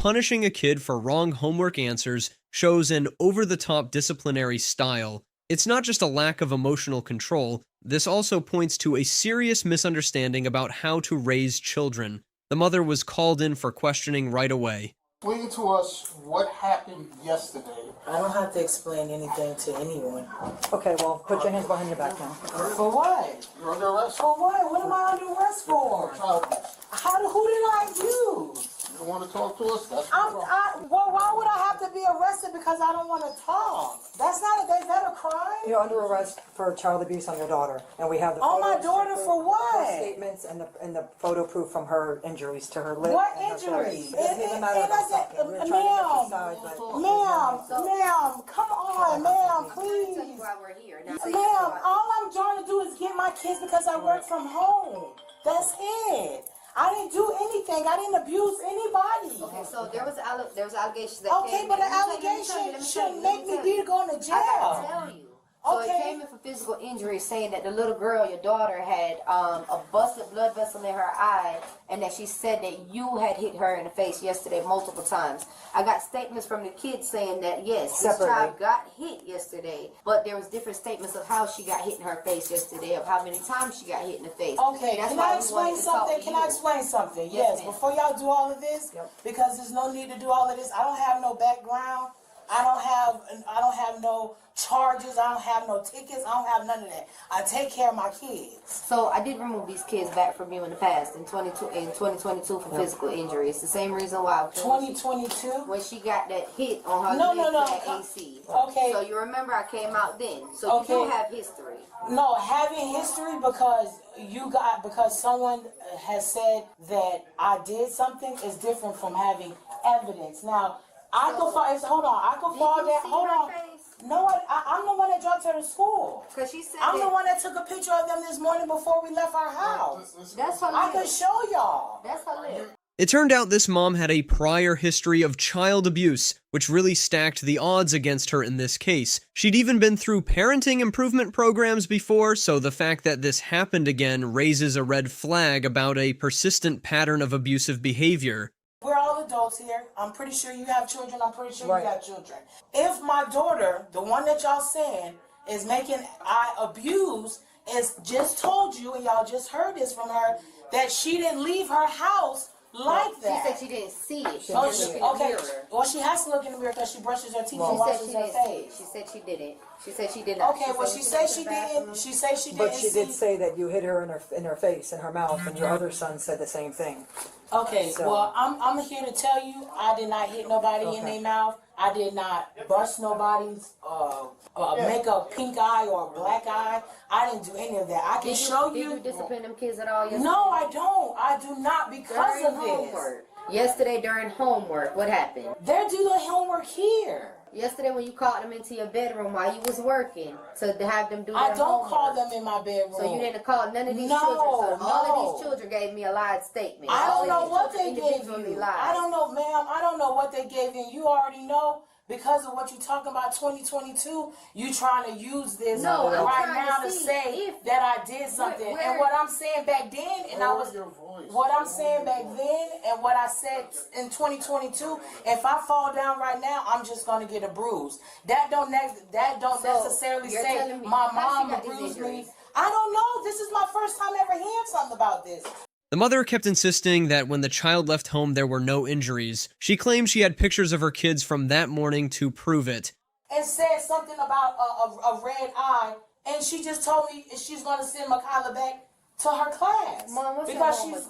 punishing a kid for wrong homework answers shows an over-the-top disciplinary style, it's not just a lack of emotional control, this also points to a serious misunderstanding about how to raise children. The mother was called in for questioning right away. Explain to us what happened yesterday. I don't have to explain anything to anyone. Okay, well, put your hands behind your back now. For what? You're under arrest? For what? What am I under arrest for? Child abuse. Who did I abuse? You don't want to talk to us? That's Well, why would I have to be arrested because I don't want to talk? Is that a crime? You're under arrest for child abuse on your daughter, and we have the On my daughter for what? her statements and the photo proof from her injuries to her lip. What and her injuries? face. It doesn't even matter about something. We're trying to get you side, but Ma'am, come on, ma'am, please. Ma'am, all I'm trying to do is get my kids because I work from home. That's it. I didn't do anything. I didn't abuse anybody. Okay, so there was allegations that Okay, but the allegation shouldn't make me be going to jail. I gotta tell you. So Okay. it came in for physical injury, saying that the little girl, your daughter, had a busted blood vessel in her eye, and that she said that you had hit her in the face yesterday multiple times. I got statements from the kids saying that yes, this child got hit yesterday, but there was different statements of how she got hit in her face yesterday, of how many times she got hit in the face. Okay, can I explain something? Can I explain something? Yes, before y'all do all of this, because there's no need to do all of this. I don't have no background. I don't have no charges. I don't have no tickets. I don't have none of that. I take care of my kids. So I did remove these kids back from you in the past in 2022 for physical injury. It's the same reason why. 2022? When she got that hit on her AC. Okay. So you remember I came out then. So you do have history. No, having history because someone has said that I did something is different from having evidence. Now, I can fall down. Hold on. No, I'm the one that dropped her to school. Cause she said I'm the one that took a picture of them this morning before we left our house. That's her I can show y'all. That's her lip. It turned out this mom had a prior history of child abuse, which really stacked the odds against her in this case. She'd even been through parenting improvement programs before, so the fact that this happened again raises a red flag about a persistent pattern of abusive behavior. We're all adults here. I'm pretty sure you have children. I'm pretty sure you got children. If my daughter, the one that y'all saying is making I abuse, is just told you, and y'all just heard this from her, that she didn't leave her house like that. She said she didn't see it. She Oh, didn't look in the mirror. Well, she has to look in the mirror because she brushes her teeth and She washes said she her didn't see face. it. She said she didn't. She said she did not. Okay, well, she said she didn't. She said she didn't. But she did say that you hit her in her face, in her mouth, and your other son said the same thing. Okay, well, I'm here to tell you, I did not hit nobody in their mouth. I did not bust nobody's make a pink eye or a black eye. I didn't do any of that. I can show you. Did you discipline them kids at all yesterday? No, I don't. I do not because During of this. homework. Yesterday during homework, what happened? They do the homework here. Yesterday when you called them into your bedroom while you was working to have them do their I don't homework. call them in my bedroom. So you didn't call none of these No, children. So all no. of these children gave me a lied statement. I All don't of know these what children they gave individually you. lied. I don't know, ma'am. I don't know what they gave you. You already know. Because of what you're talking about 2022, you trying to use this No, I'm right trying now to to see say that I did something. And what I'm saying back then, and what I'm saying back then, and what I said in 2022, if I fall down right now, I'm just gonna get a bruise. That don't necessarily you're say telling me my how she mom got these bruised me. injuries? I don't know. This is my first time ever hearing something about this. The mother kept insisting that when the child left home there were no injuries. She claimed she had pictures of her kids from that morning to prove it. And said something about a red eye, and she just told me she's going to send Makayla back to her class. Mom, what's because your she's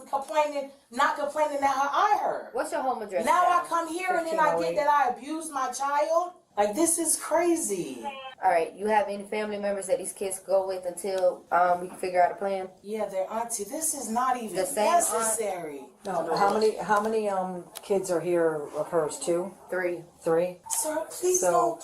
not complaining that her eye hurt. What's your home address? Now I come here and then I get that I abused my child. Like, this is crazy. All right, you have any family members that these kids go with until we can figure out a plan? Yeah, their auntie. This is not even The same necessary. No, how many kids are here of hers? 2? 3. 3? Sir, please don't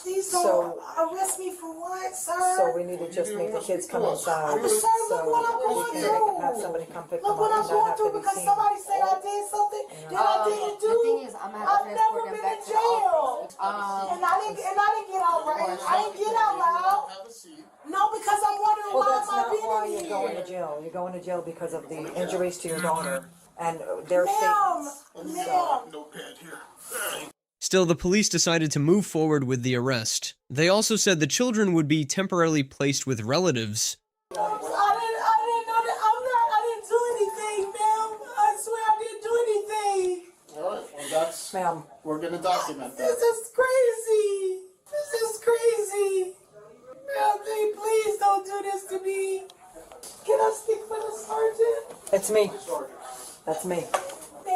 arrest me for what, sir? So we need to just make the kids come inside. Sir, look what I'm going through. Have somebody come pick them Look up. what I'm and not going have through to be because seen. somebody said I did something that I didn't do. The thing is, I'm gonna have to I've transport never them been back in to the jail. office. And I didn't get out right. I didn't get out loud. No, because I'm wondering Well, why that's am I not why being you're in going to here? jail. You're going to jail because of the injuries to your daughter and their statements. So, No pad here. Still, the police decided to move forward with the arrest. They also said the children would be temporarily placed with relatives. I didn't know that. I didn't do anything, ma'am. I swear I didn't do anything. All right, well, that's, ma'am, we're going to document that. This is crazy. This is crazy. Ma'am, please don't do this to me. Can I speak for the sergeant? it's me. That's me.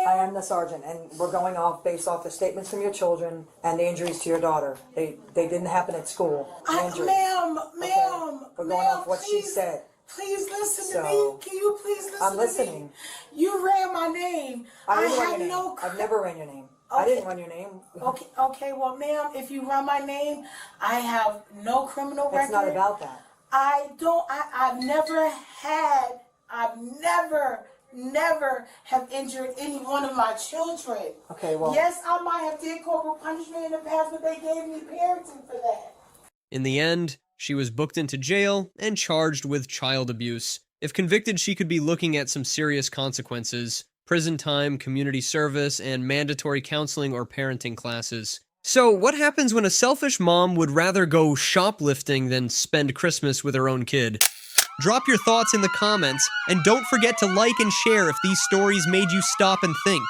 I am the sergeant, and we're going off based off the statements from your children and the injuries to your daughter. They didn't happen at school. Injuries. Ma'am, We're going off what she said. Please listen to So, me. Can you please listen I'm to listening. me? You ran my name. I didn't run have your no name. I've never ran your name. I didn't run your name. Okay, well, ma'am, if you run my name, I have no criminal record. It's not about that. I've never have injured any one of my children. Okay, well. Yes, I might have did corporal punishment in the past, but they gave me parenting for that. In the end, she was booked into jail and charged with child abuse. If convicted, she could be looking at some serious consequences: prison time, community service, and mandatory counseling or parenting classes. So, what happens when a selfish mom would rather go shoplifting than spend Christmas with her own kid? Drop your thoughts in the comments, and don't forget to like and share if these stories made you stop and think.